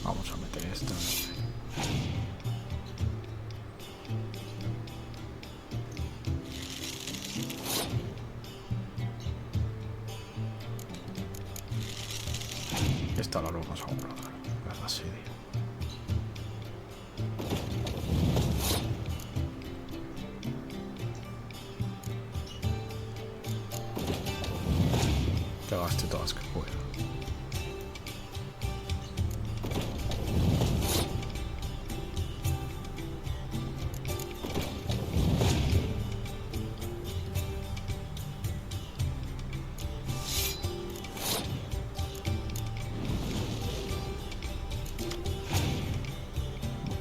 Vamos a meter esta. Esta la vamos a comprar. La asedio. Que gaste todas que pueda.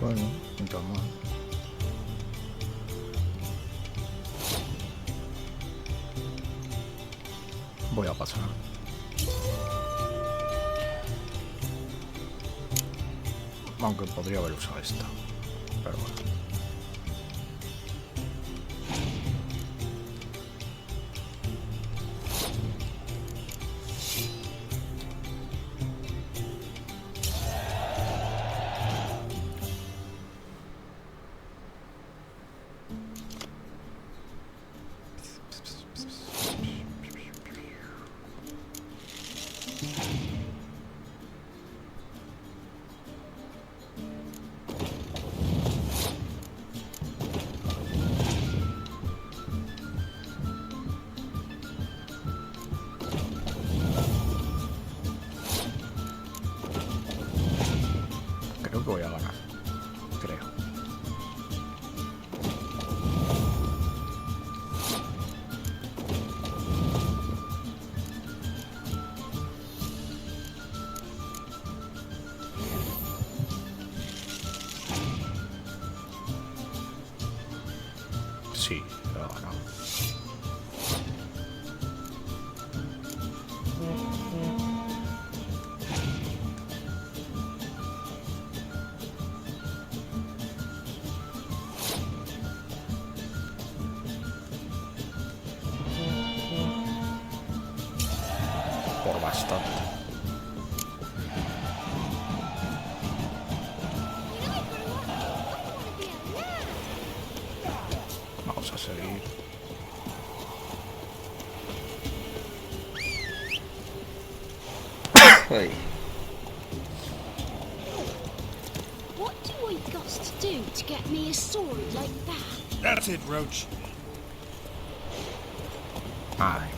Bueno, no está mal. Voy a pasar. Aunque podría haber usado esta. Pero bueno. Creo que voy a ganar. Creo. Sí, lo he ganado. Por bastante. Vamos a seguir. Hey. What do I got to do to get me a sword like that? That's it, Roach. Ay.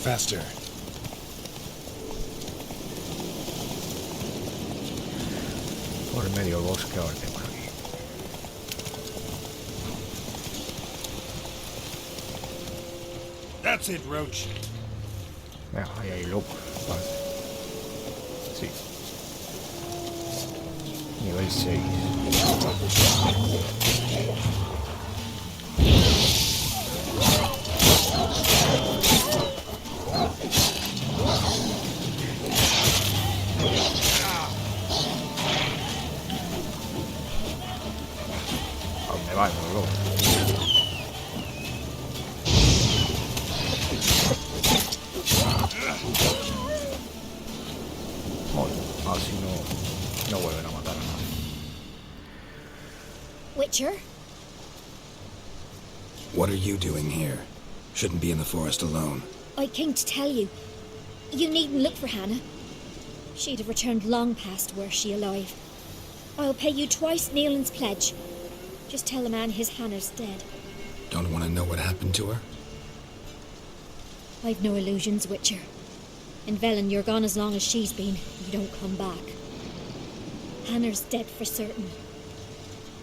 Faster. Por el medio del bosque, a ver qué hay por aquí. That's it, Roach. Venga, ahí hay lobo. Vale. Sí. Nivel 6. ¿A dónde va el lobo? Así no vuelven a matar a nadie. Witcher? What are you doing here? Shouldn't be in the forest alone. I came to tell you. You needn't look for Hannah. She'd have returned long past were she alive. I'll pay you twice Nealon's pledge. Just tell the man his Hannah's dead. Don't want to know what happened to her? I've no illusions, Witcher. In Velen, you're gone as long as she's been. You don't come back. Hannah's dead for certain.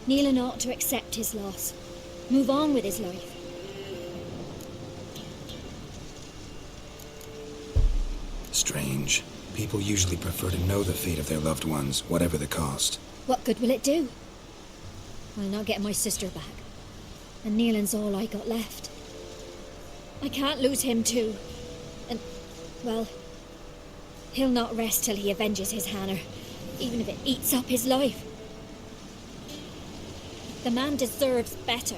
Nealon ought to accept his loss. Move on with his life. Strange. People usually prefer to know the fate of their loved ones, whatever the cost. What good will it do? I'll not get my sister back. And Nealon's all I got left. I can't lose him too. And, well, he'll not rest till he avenges his Hannah, even if it eats up his life. The man deserves better.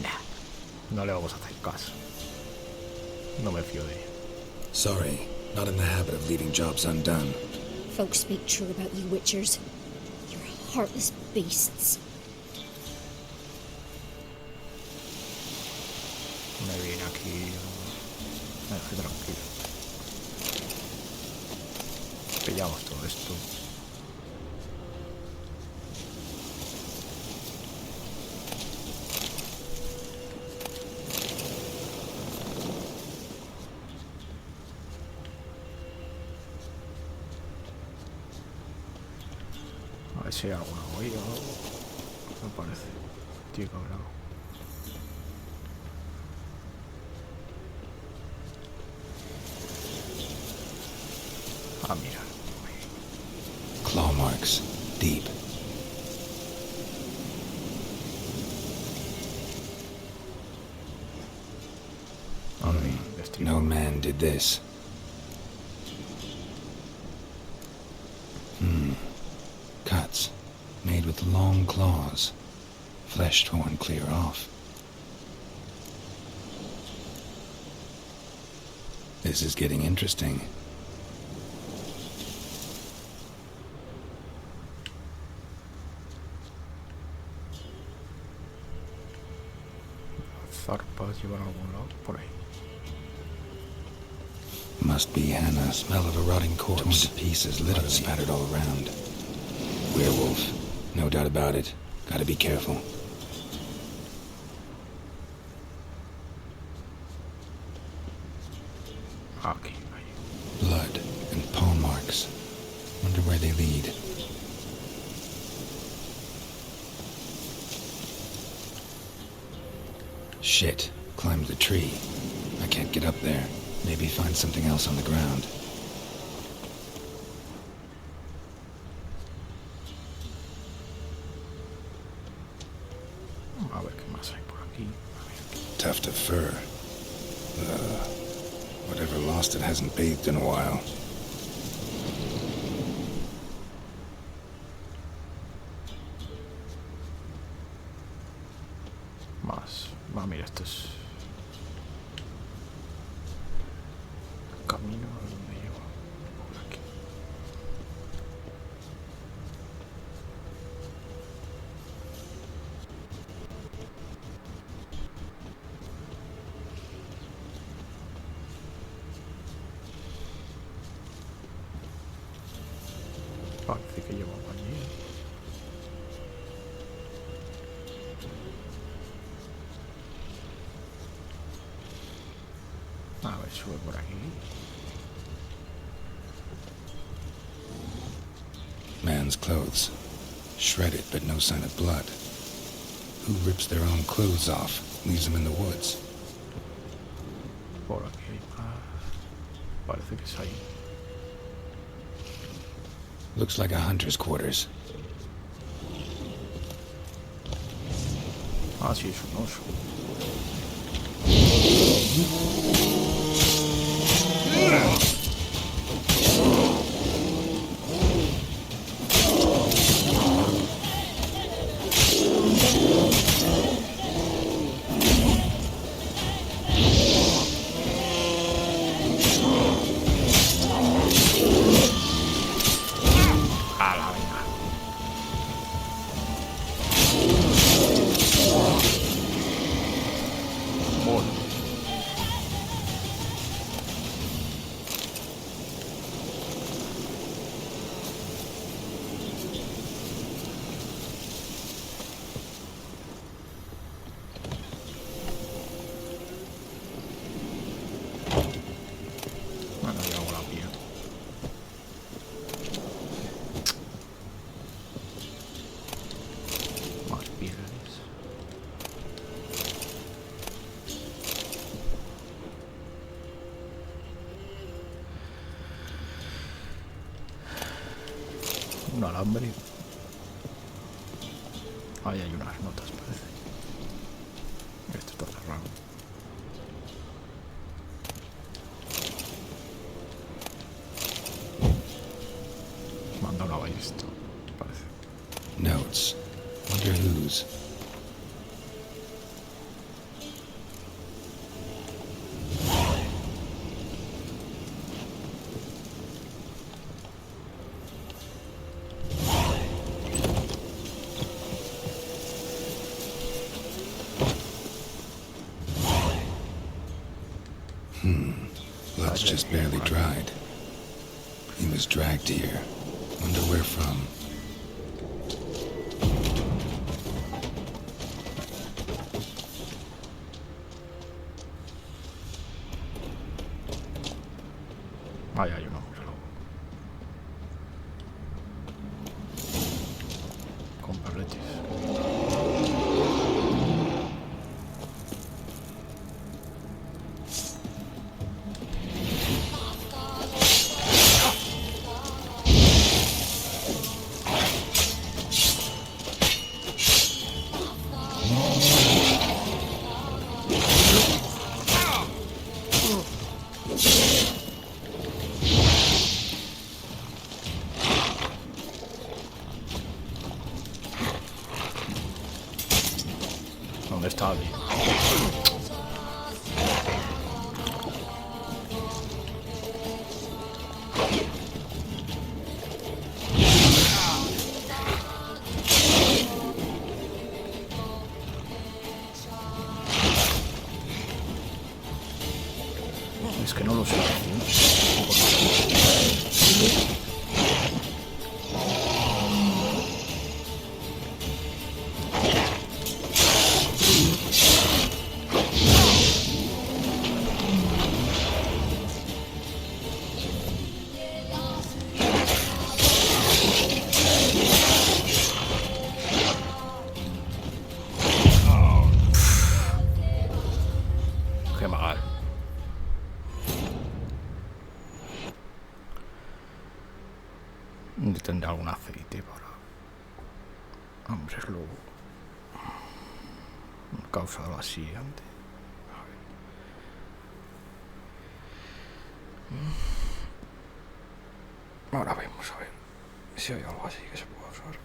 Nah, no le vamos a hacer caso. No me fío de ella. Sorry, not in the habit of leaving jobs undone. Folks speak true about you Witchers. You're heartless beasts. Me viene aquí. Estoy tranquilo. Pillamos todo esto. A ver si hay alguna huella o algo. Me parece. Tío, cabrón. Ah, mira. Claw marks. Deep. No man did this. Cuts. Made with long claws. Flesh torn clear off. This is getting interesting. Zarpas llevan a algún lado por ahí. Must be Hannah. Smell of a rotting corpse. Torn to pieces, litter spattered all around. Werewolf. No doubt about it. Gotta be careful. Aquí, ahí. Blood and paw marks. Wonder where they lead. Shit. Climbed the tree. I can't get up there. Maybe find something else on the ground. A ver qué más hay por aquí. Tuft of fur. Whatever lost it hasn't bathed in a while. Más. Va, mira, esto es... Camino a donde llevo. Por aquí. Parece que llevo allí. A ver, sube por aquí. Man's clothes. Shredded, but no sign of blood. Who rips their own clothes off? Leaves him in the woods. Por aquí hay más. Parece que es ahí. Looks like a hunter's quarters. Ah, sí, es un oso. Un alambre. Ahí hay unas notas, parece. Esto está cerrado. Manda una ballesta, parece. Notes. Wonder whose. Blood's just barely dried. He was dragged here. Wonder where from. Ahí hay uno. Con perretes. ¿Dónde está Abby? Es que no lo sé. Qué mal. Tendré algún aceite para hombres lobo. Causa algo así antes. Ahora vemos a ver si hay algo así que se pueda usar.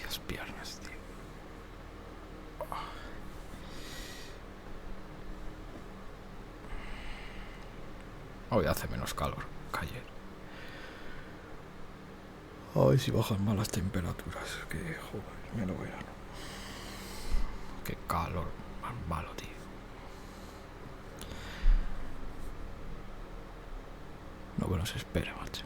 Las piernas, tío. Hoy hace menos calor que ayer. A ver si bajan más las temperaturas. Que joder, menos verano. Qué calor más malo, tío. Lo que nos espera, macho.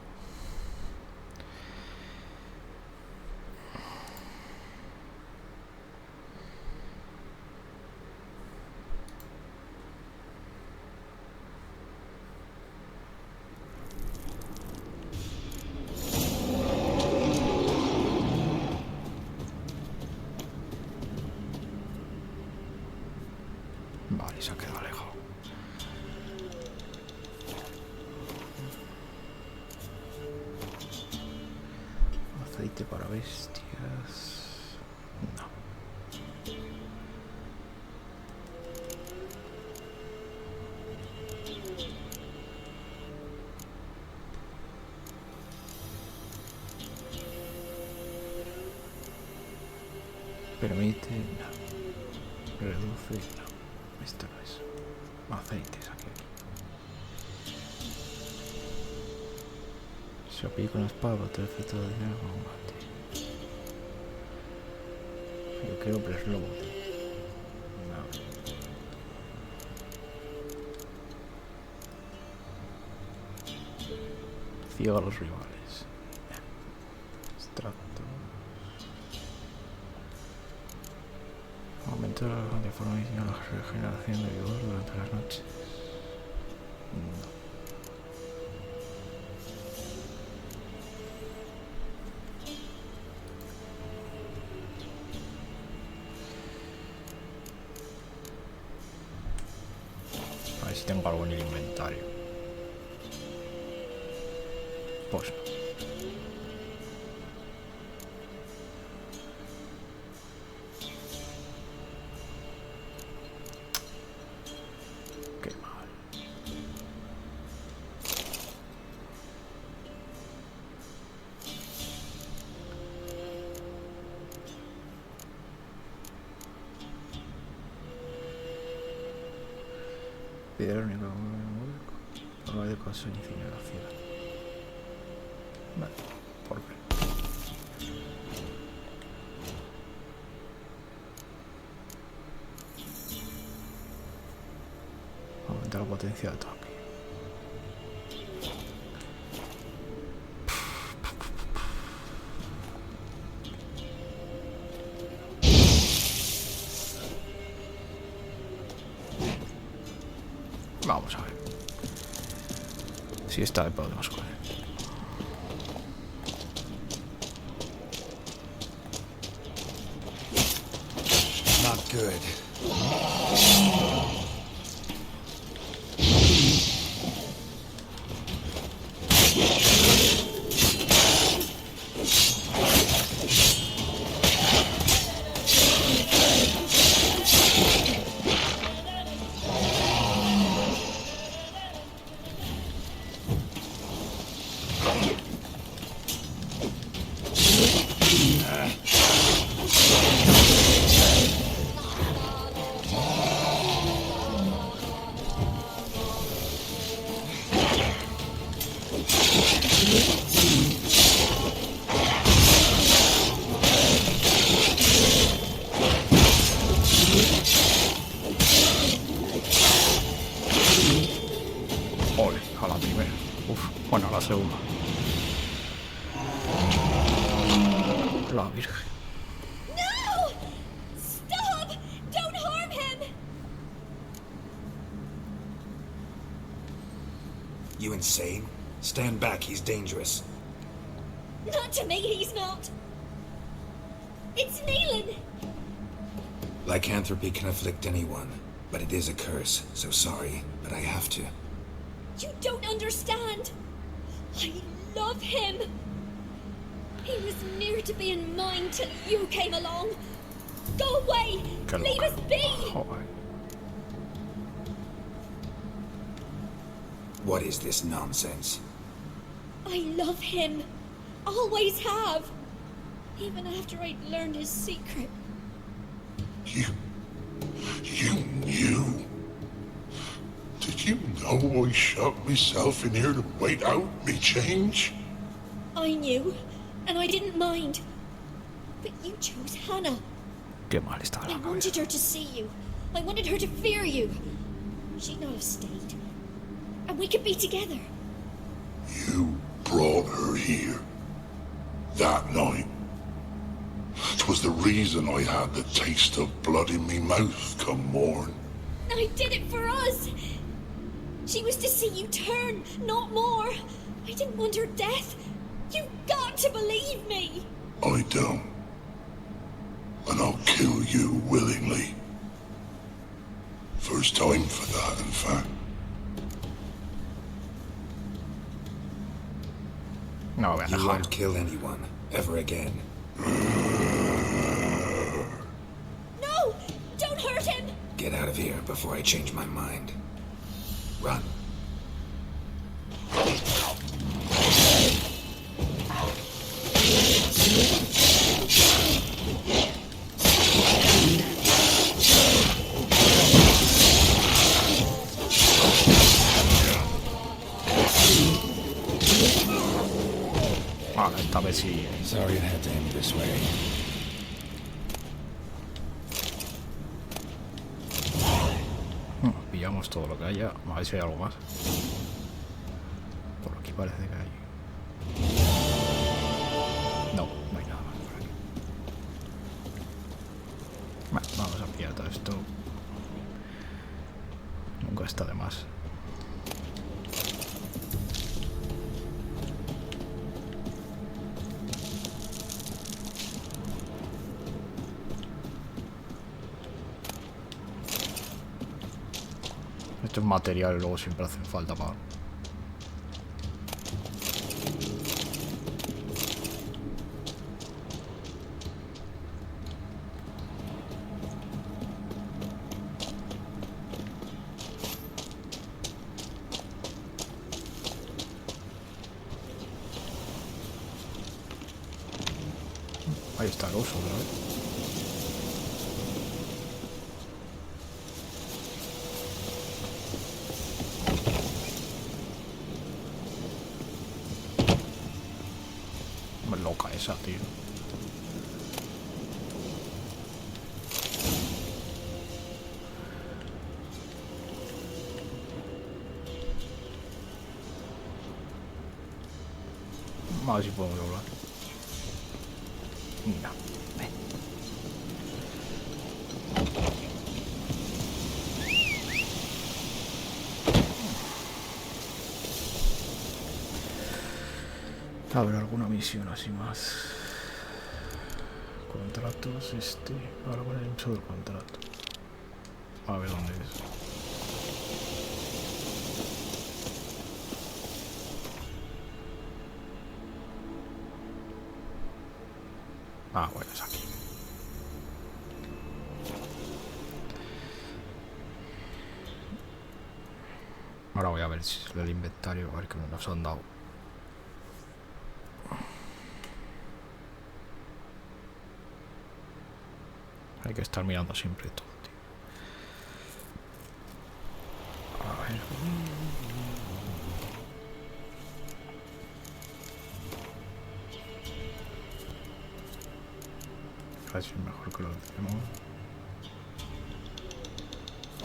aceite para bestias. No. Permite, no. Reduce, no. Esto no es. Aceites aquí. Se aplica con la espada para tener efecto de dinero con un guante. Yo quiero preslobo, tío. No. Ciega a los rivales. Extracto. Aumenta de forma adicional la regeneración de vigor durante las noches. No. A ver si tengo algo en el inventario. Pues no. Piedra única forma de corazón y incineración. Vale, ¿por qué? Aumentar la potencia de ataque. Vamos a ver. Si esta podemos con él. Not good. Ole, a la primera. Uf, bueno, a la segunda. La Virgen. No! Stop! Don't harm him! You insane? Stand back, he's dangerous. Not to me, he's not. It's Neelan. Lycanthropy can afflict anyone, but it is a curse, so sorry, but I have to. You don't understand. I love him. He was near to being mine till you came along. Go away! Leave us be! What is this nonsense? I love him. Always have. Even after I'd learned his secret. You knew? Did you know I shut myself in here to wait out me change? I knew, and I didn't mind. But you chose Hannah. Qué mal está la I wanted her to see you. I wanted her to fear you. She'd not have stayed. And we could be together. You brought her here. That night. It was the reason I had the taste of blood in me mouth come morn. I did it for us. She was to see you turn, not more. I didn't want her death. You've got to believe me. I don't. And I'll kill you willingly. First time for that, in fact. No, you won't kill anyone. ever again. No! Don't hurt him! Get out of here before I change my mind. Run. Vale, esta vez sí. Sorry it had to end this way. Pillamos todo lo que haya. A ver si hay algo más. Por aquí parece que hay. No, no hay nada más por aquí. Bueno, vamos a pillar todo esto. Nunca está de más. Estos materiales luego siempre hacen falta para... Ahí está el oso, ¿verdad? Loca esa, tío. A ver si podemos hablar. No. ¿Habrá alguna misión así más? Contratos, ahora con el uso del contrato. A ver dónde es. Ah, bueno, es aquí. Ahora voy a ver si es el inventario, a ver qué nos han dado. Hay que estar mirando siempre todo, tío. A ver. Casi mejor que lo tenemos.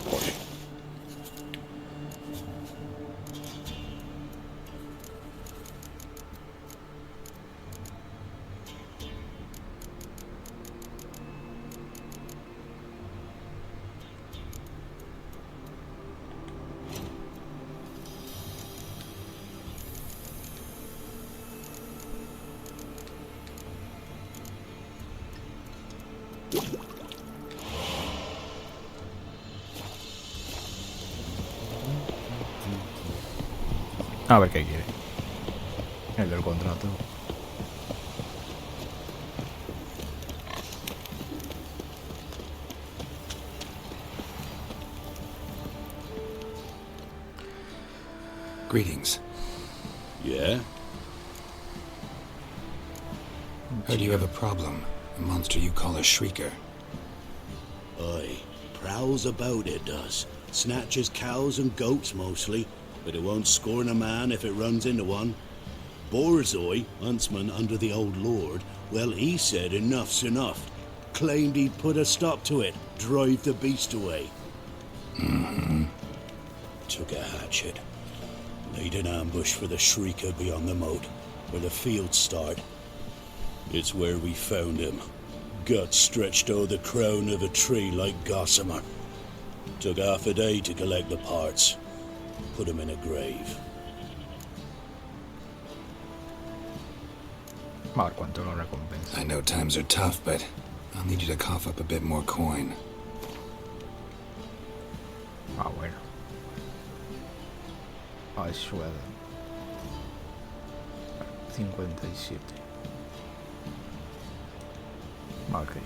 Joder. A ver qué quiere. El del contrato. Greetings. Yeah? Heard you have a problem. A monster you call a shrieker. Aye. Prowls about, it does. Snatches cows and goats mostly, but it won't scorn a man if it runs into one. Borzoi, huntsman under the old lord, well, he said enough's enough. Claimed he'd put a stop to it, drive the beast away. Mm-hmm. Took a hatchet. Laid an ambush for the shrieker beyond the moat, where the fields start. It's where we found him. Guts stretched o'er the crown of a tree like gossamer. Took half a day to collect the parts. Put him in a grave. ¿Cuánto lo recompensa? I know times are tough, but I'll need you to cough up a bit more coin. Ah, bueno. Ah, es sueldo. 57. Okay.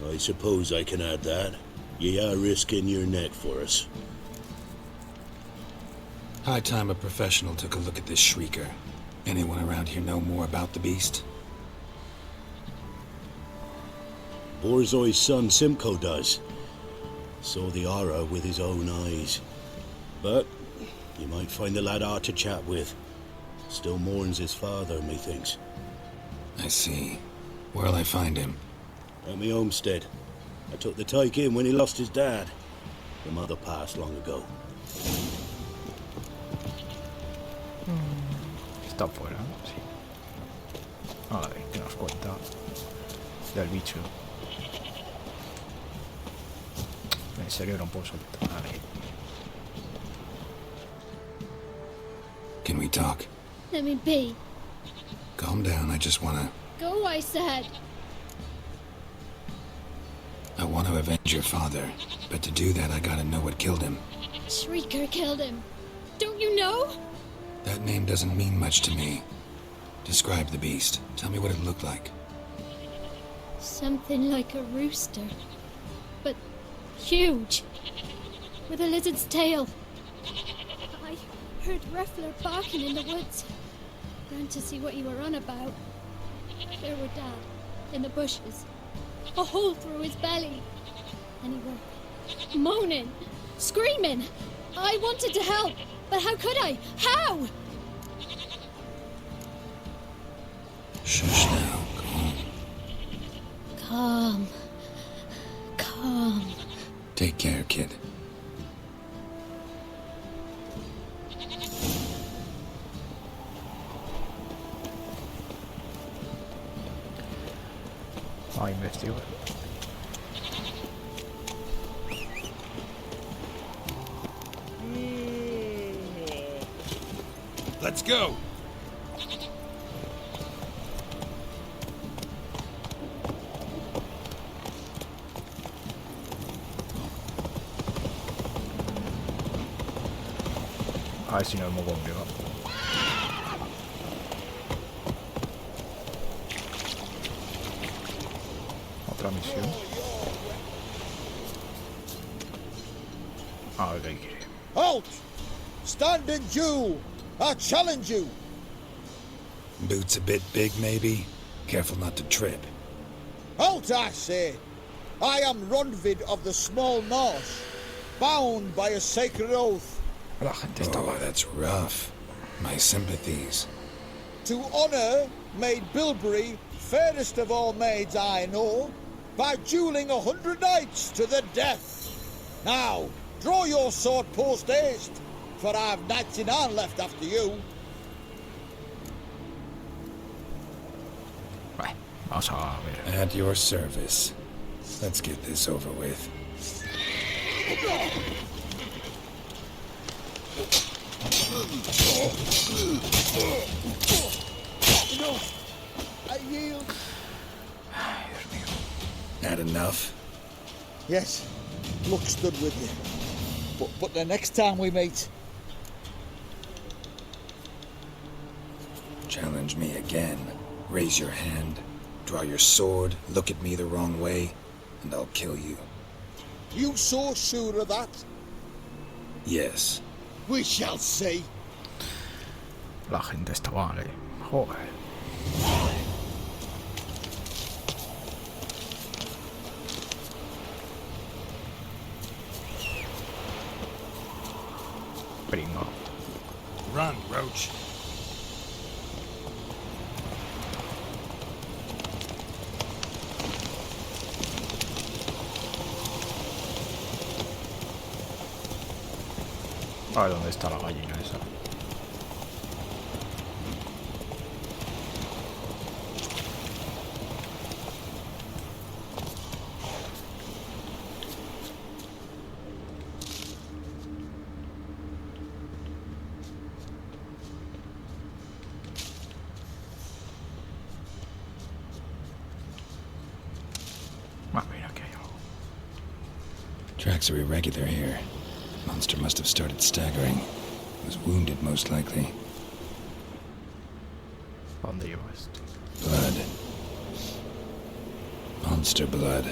I suppose I can add that. Ye are risking your neck for us. High time a professional took a look at this shrieker. Anyone around here know more about the beast? Borzoi's son Simcoe does. Saw the aura with his own eyes. But you might find the lad hard to chat with. Still mourns his father, methinks. I see. Where'll I find him? At me homestead. I took the tyke in when he lost his dad. The mother passed long ago. Está afuera, sí. A ver, ¿qué nos cuenta del bicho? En serio no puedo soltar. A ver. Can we talk? Let me be. Calm down, I just wanna... Go, I said. I want to avenge your father, but to do that I gotta know what killed him. Shrieker killed him. Don't you know? That name doesn't mean much to me. Describe the beast. Tell me what it looked like. Something like a rooster. But huge. With a lizard's tail. I heard Ruffler barking in the woods. Ran to see what you were on about. There were Dad, in the bushes. A hole through his belly. And he were moaning, screaming. I wanted to help, but how could I? How? Shush now, Calm. Calm. Take care, kid. A investigar. Let's go. A ver si nos hemos complicado. Otra misión. A ver qué quiere. Halt! Stand in Jew! I challenge you! Boots a bit big, maybe? Careful not to trip. Halt, I say! I am Ronvid of the Small North, bound by a sacred oath. Oh, that's rough. My sympathies. To honor Maid Bilberry, fairest of all maids I know, by duelling 100 knights to the death. Now, draw your sword post haste, for I've 99 left after you. Right, vamos a ver. At your service. Let's get this over with. No, I yield. That enough? Yes, luck stood with you. But the next time we meet... Challenge me again. Raise your hand. Draw your sword. Look at me the wrong way. And I'll kill you. You so sure of that? Yes. We shall see. La gente está vale. Joder. Primo. Run, Roach. A ver dónde está la gallina esa. Ah, mira que hay algo. Tracks are irregular here. Monster must have started staggering. Was wounded, most likely. ¿Dónde lleva esto? Blood. Monster blood.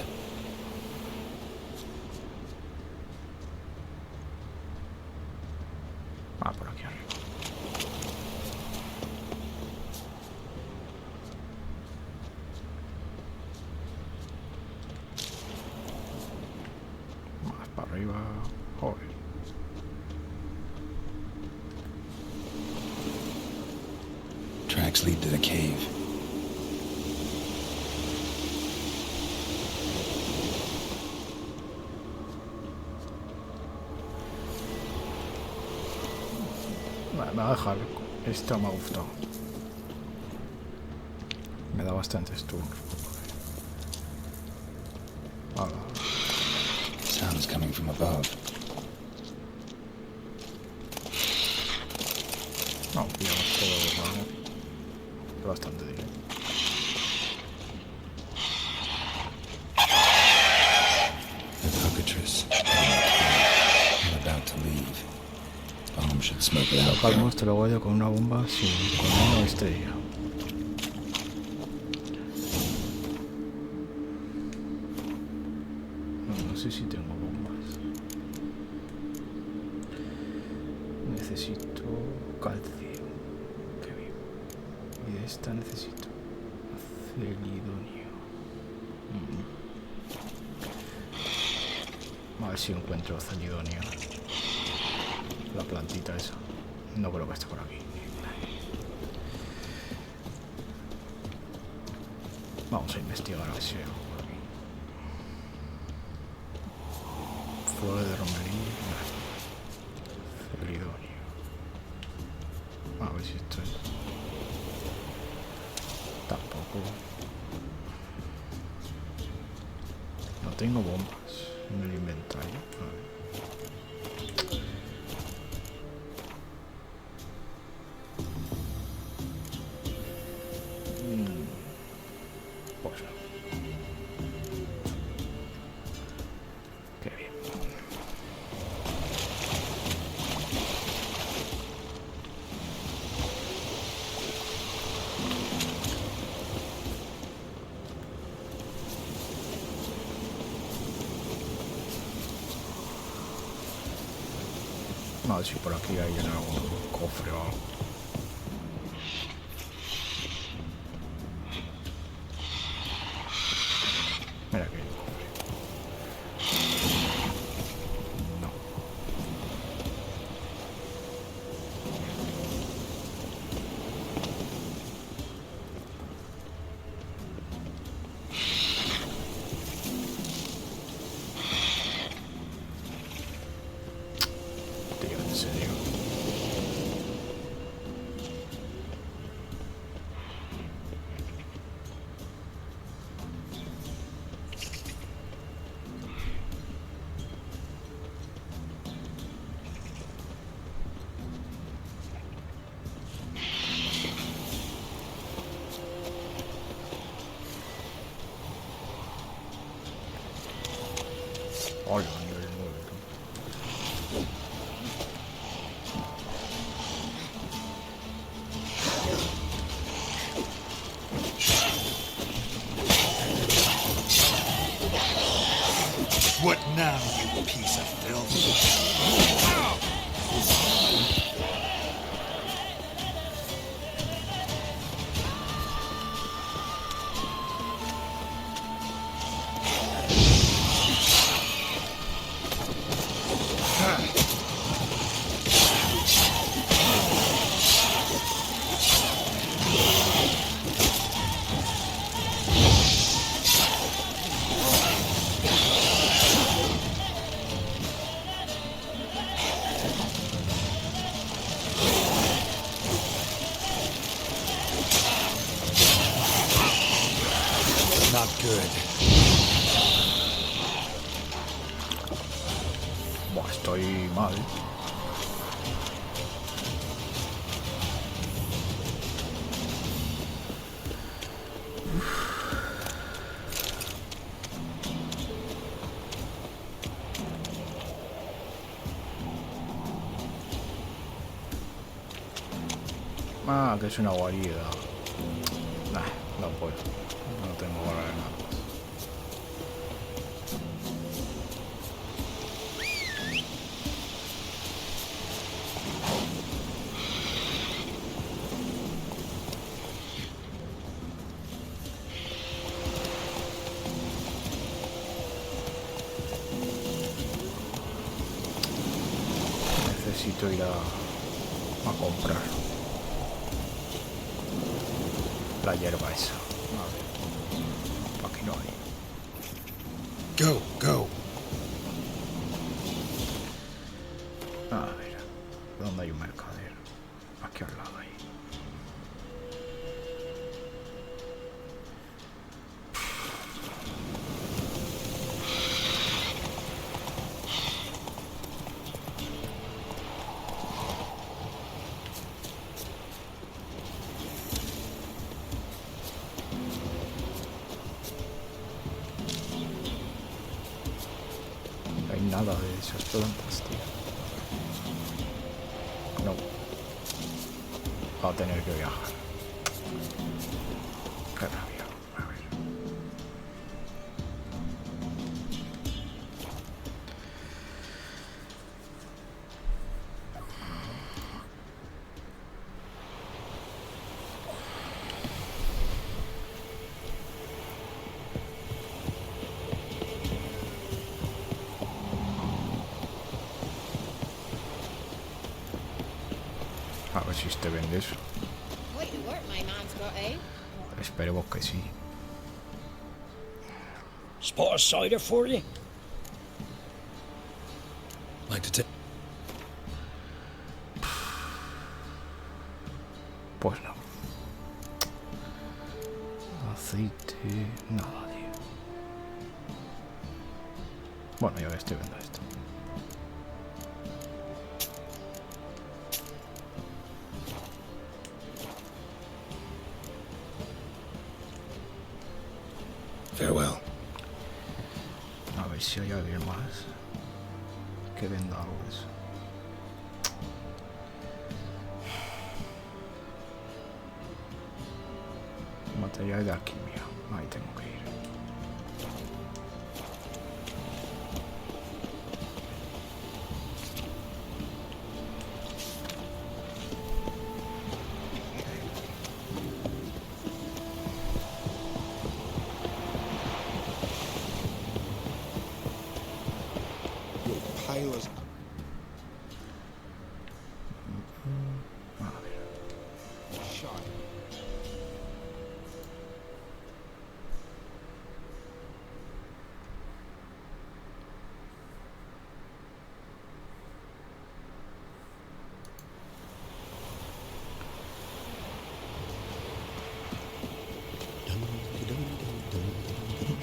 Ah, por aquí arriba. Más para arriba. Joder. Tracks lead to the cave. Me va a dejar. Esto me ha gustado. Me da bastantes turnos. Sounds coming from above. No, pillamos todo, ¿vale? Bastante bien. The cockatrice. I'm about to leave. Bomb should smoke it out. Al monstruo lo guardo con una bomba sin con una estrella. No sé si tengo bombas. Necesito calcio. Qué bien. Y de esta necesito celidonio. A ver si encuentro celidonio. La plantita esa. No creo que esté por aquí. Vamos a investigar a ver si hay algo por aquí. Flores de romería. Celidonio. A ver si esto es. Tampoco. No tengo bombas en el inventario. A ver. Pues no. Qué bien. A ver si por aquí hay algún cofre o algo. Mira que hay un cofre. No. Tío, en serio. Hola, nivel 9. What now, you piece of filth? Not good. Buah, estoy mal. Ah, que es una guarida. Nah, no puedo. No tengo para nada más. necesito ir a comprar la hierba esa. A ver, aquí no hay. Go, go. A ver, ¿dónde hay un mercader? Aquí al lado ahí. No hay nada de esas plantas, tío. No. Va a tener que viajar. Qué rabia. A ver. A ver si te vendes. Quite the work my man's got, eh? Esperemos que sí. Spot of cider for you? Like to take. Pues no. Aceite. Nada, tío. Bueno, ya estoy viendo esto. Farewell. A ver si hay alguien más que venda algo de eso. Material de alquimia. Ahí tengo que ir. Pilots. A ver. Shot.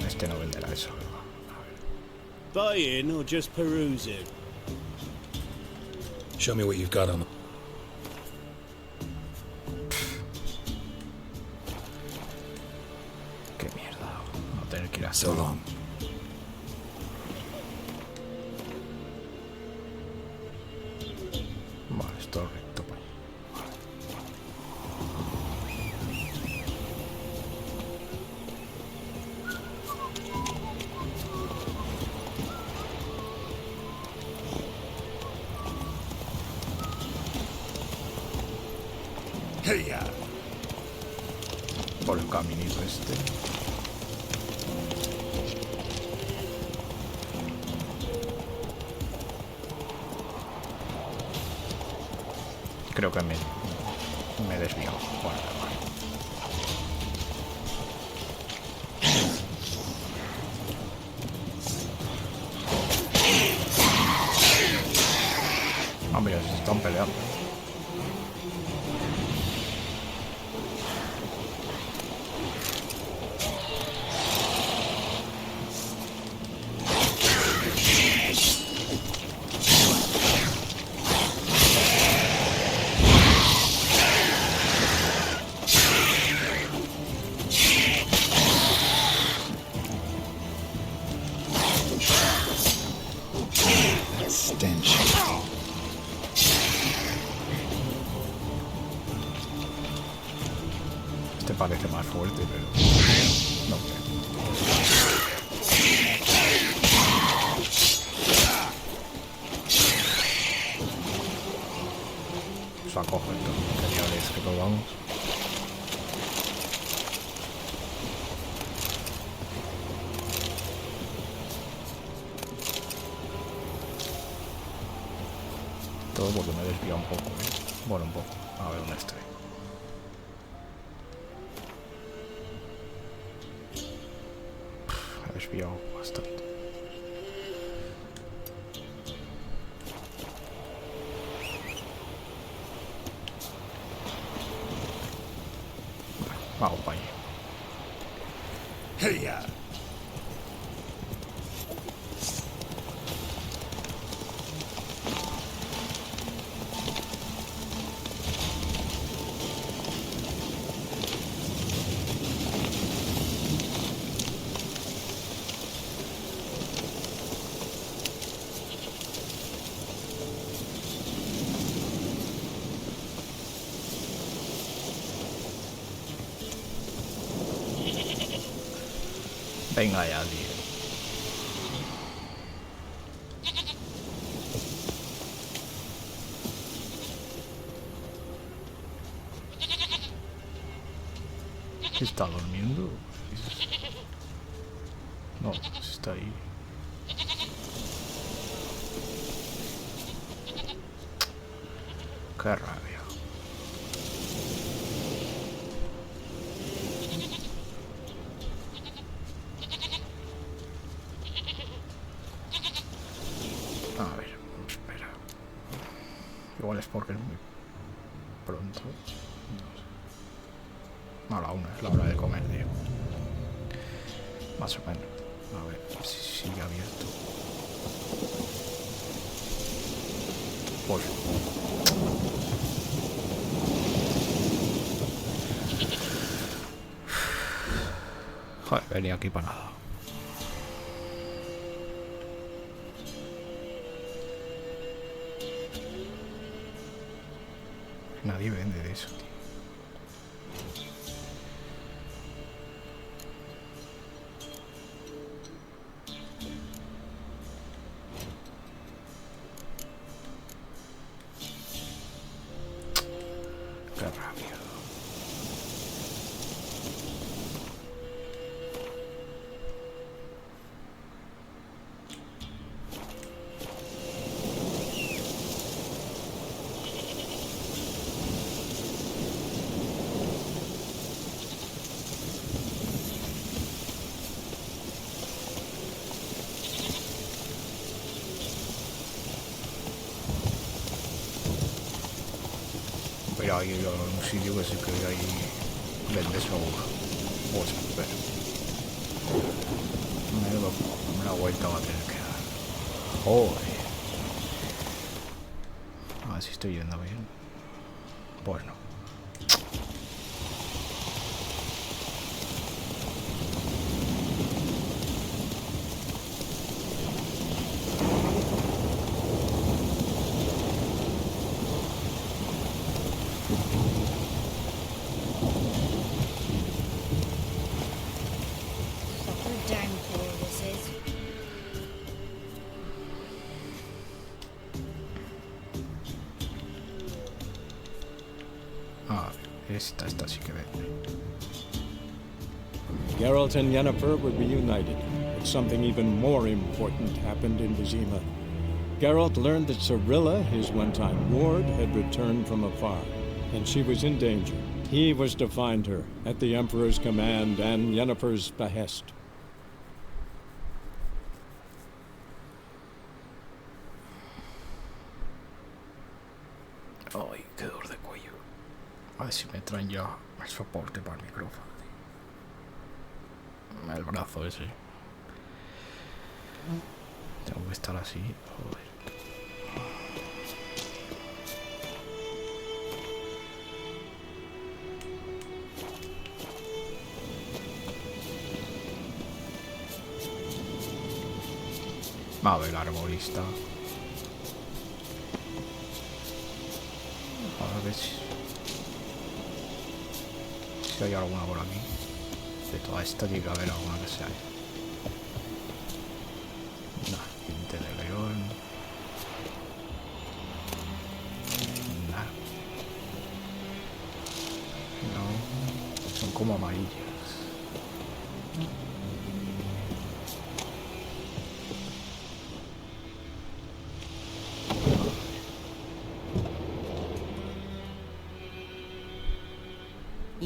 Este no venderá eso, ¿verdad? Buy in or just peruse it? Show me what you've got on the. Qué mierda. Vamos a tener que ir a So long. Vale, es todo recto para allí. Por el caminito este. Creo que me he desviado. Bueno, da igual. Ah, mira, se están peleando. Stench. Este parece más fuerte, pero no sé. Saco estos materiales que probamos. Esto todo porque me he desviado un poco, ¿eh? Bueno, un poco. A ver dónde estoy. Me he desviado bastante. Vamos para allá. Hey, Venga ya, tío. ¿Está durmiendo? No, está ahí. Qué rabia. A ver, espera. Igual es porque es muy pronto. No, la 1 es la hora de comer, tío. Más o menos. A ver si sigue abierto. Pues. Joder, venía aquí para nada. Nadie vende de eso, tío. Qué rabia. Pero hay un sitio que sí que hay vende seguro. Pues espera. Una vuelta va a tener que dar. Joder. A ver si estoy yendo bien. Pues no. Esta sí que vende. Geralt and Yennefer would be united, but something even more important happened in Vizima. Geralt learned that Cirilla, his one-time ward, had returned from afar, and she was in danger. He was to find her, at the Emperor's command and Yennefer's behest. Ay, qué dolor de cuello. A ver si me traen ya el soporte para el micrófono, tío. El brazo ese. Tengo que estar así, joder. Va a ver el arbolista. A ver si hay alguna por aquí. De toda esta tiene que haber alguna que sea. Nah, diente de león. Nah. No. Son como amarillas.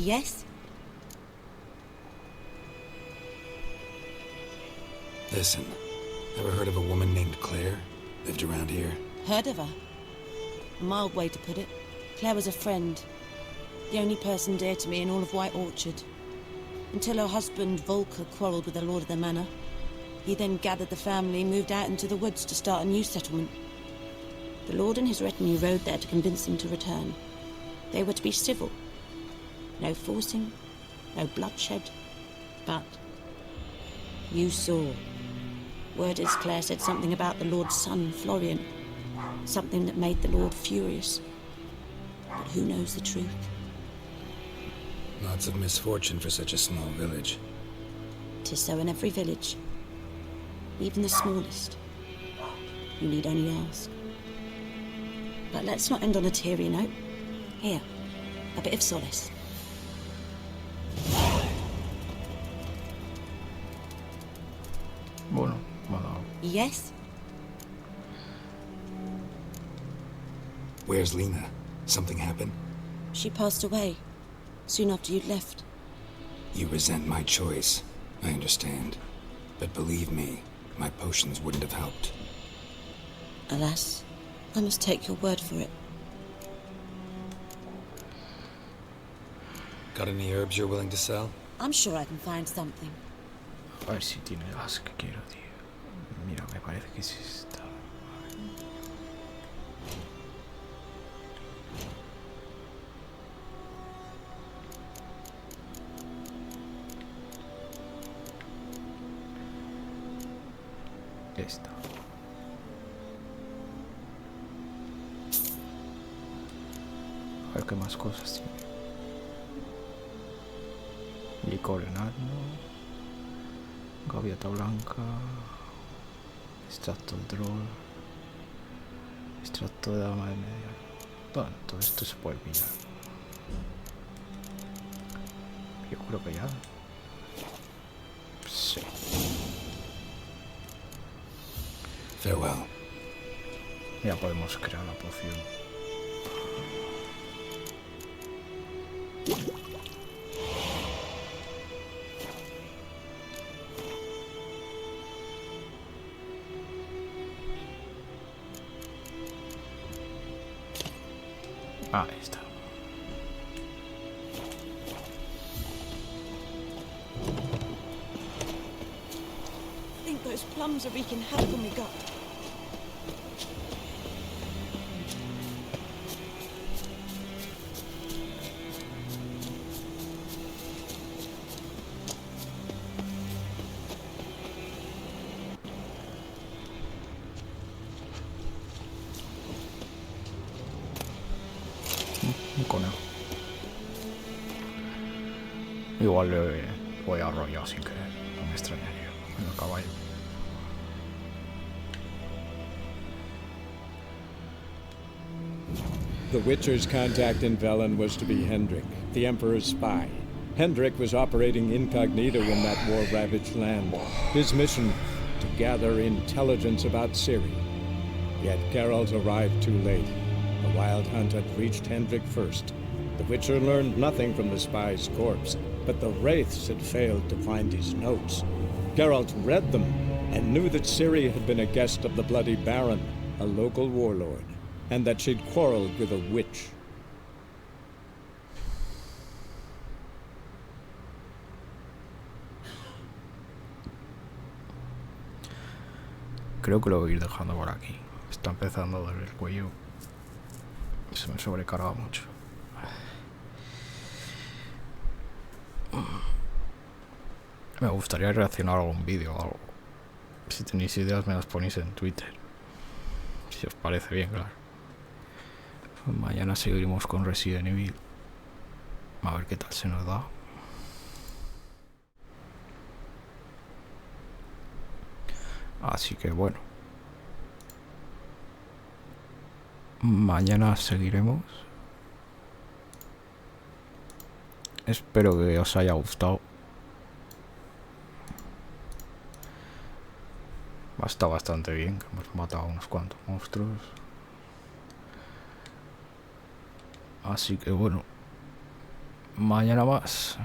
Yes? Listen, ever heard of a woman named Claire? Lived around here? Heard of her? A mild way to put it. Claire was a friend. The only person dear to me in all of White Orchard. Until her husband, Volker, quarrelled with the lord of the manor. He then gathered the family and moved out into the woods to start a new settlement. The lord and his retinue rode there to convince him to return. They were to be civil. No forcing, no bloodshed. But you saw. Word is Claire said something about the lord's son, Florian. Something that made the lord furious. But who knows the truth? Lots of misfortune for such a small village. 'Tis so in every village. Even the smallest. You need only ask. But let's not end on a teary note. Here, a bit of solace. Bueno, me ha dado. Yes? Where's Lena? Something happened? She passed away soon after you'd left. You resent my choice. I understand. But believe me, my potions wouldn't have helped. Alas, I must take your word for it. Got any herbs you're willing to sell? I'm sure I can find something. A ver si tiene las que quiero, tío. Mira, me parece que es esta. Esta. A ver qué más cosas tiene. Licor enano. Gaviota blanca. Extracto de troll. Extracto de dama de media. Bueno, todo esto se puede pillar. Yo creo que ya. Sí. Farewell. Ya podemos crear la poción. Ahí está. I think those plums are wreaking havoc on my gut. Un conejo. Igual le voy a arrollar sin querer. No me extrañaría. En el caballo. The Witcher's contact in Velen was to be Hendrik, the Emperor's spy. Hendrik was operating incognito in that war-ravaged land. His mission, to gather intelligence about Ciri. Yet Geralt arrived too late. The Wild Hunt had reached Hendrik first. The Witcher learned nothing from the spy's corpse, but the Wraiths had failed to find his notes. Geralt read them and knew that Ciri had been a guest of the Bloody Baron, a local warlord, and that she'd quarreled with a witch. Creo que lo voy a ir dejando por aquí. Está empezando a doler el cuello. Se me sobrecarga mucho. Me gustaría reaccionar a algún vídeo o algo. Si tenéis ideas me las ponéis en Twitter. Si os parece bien, claro. Mañana seguiremos con Resident Evil. A ver qué tal se nos da. Así que bueno. Mañana seguiremos. Espero que os haya gustado. Está bastante bien, que hemos matado a unos cuantos monstruos. Así que bueno. mañana más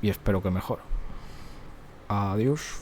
y espero que mejor. Adiós.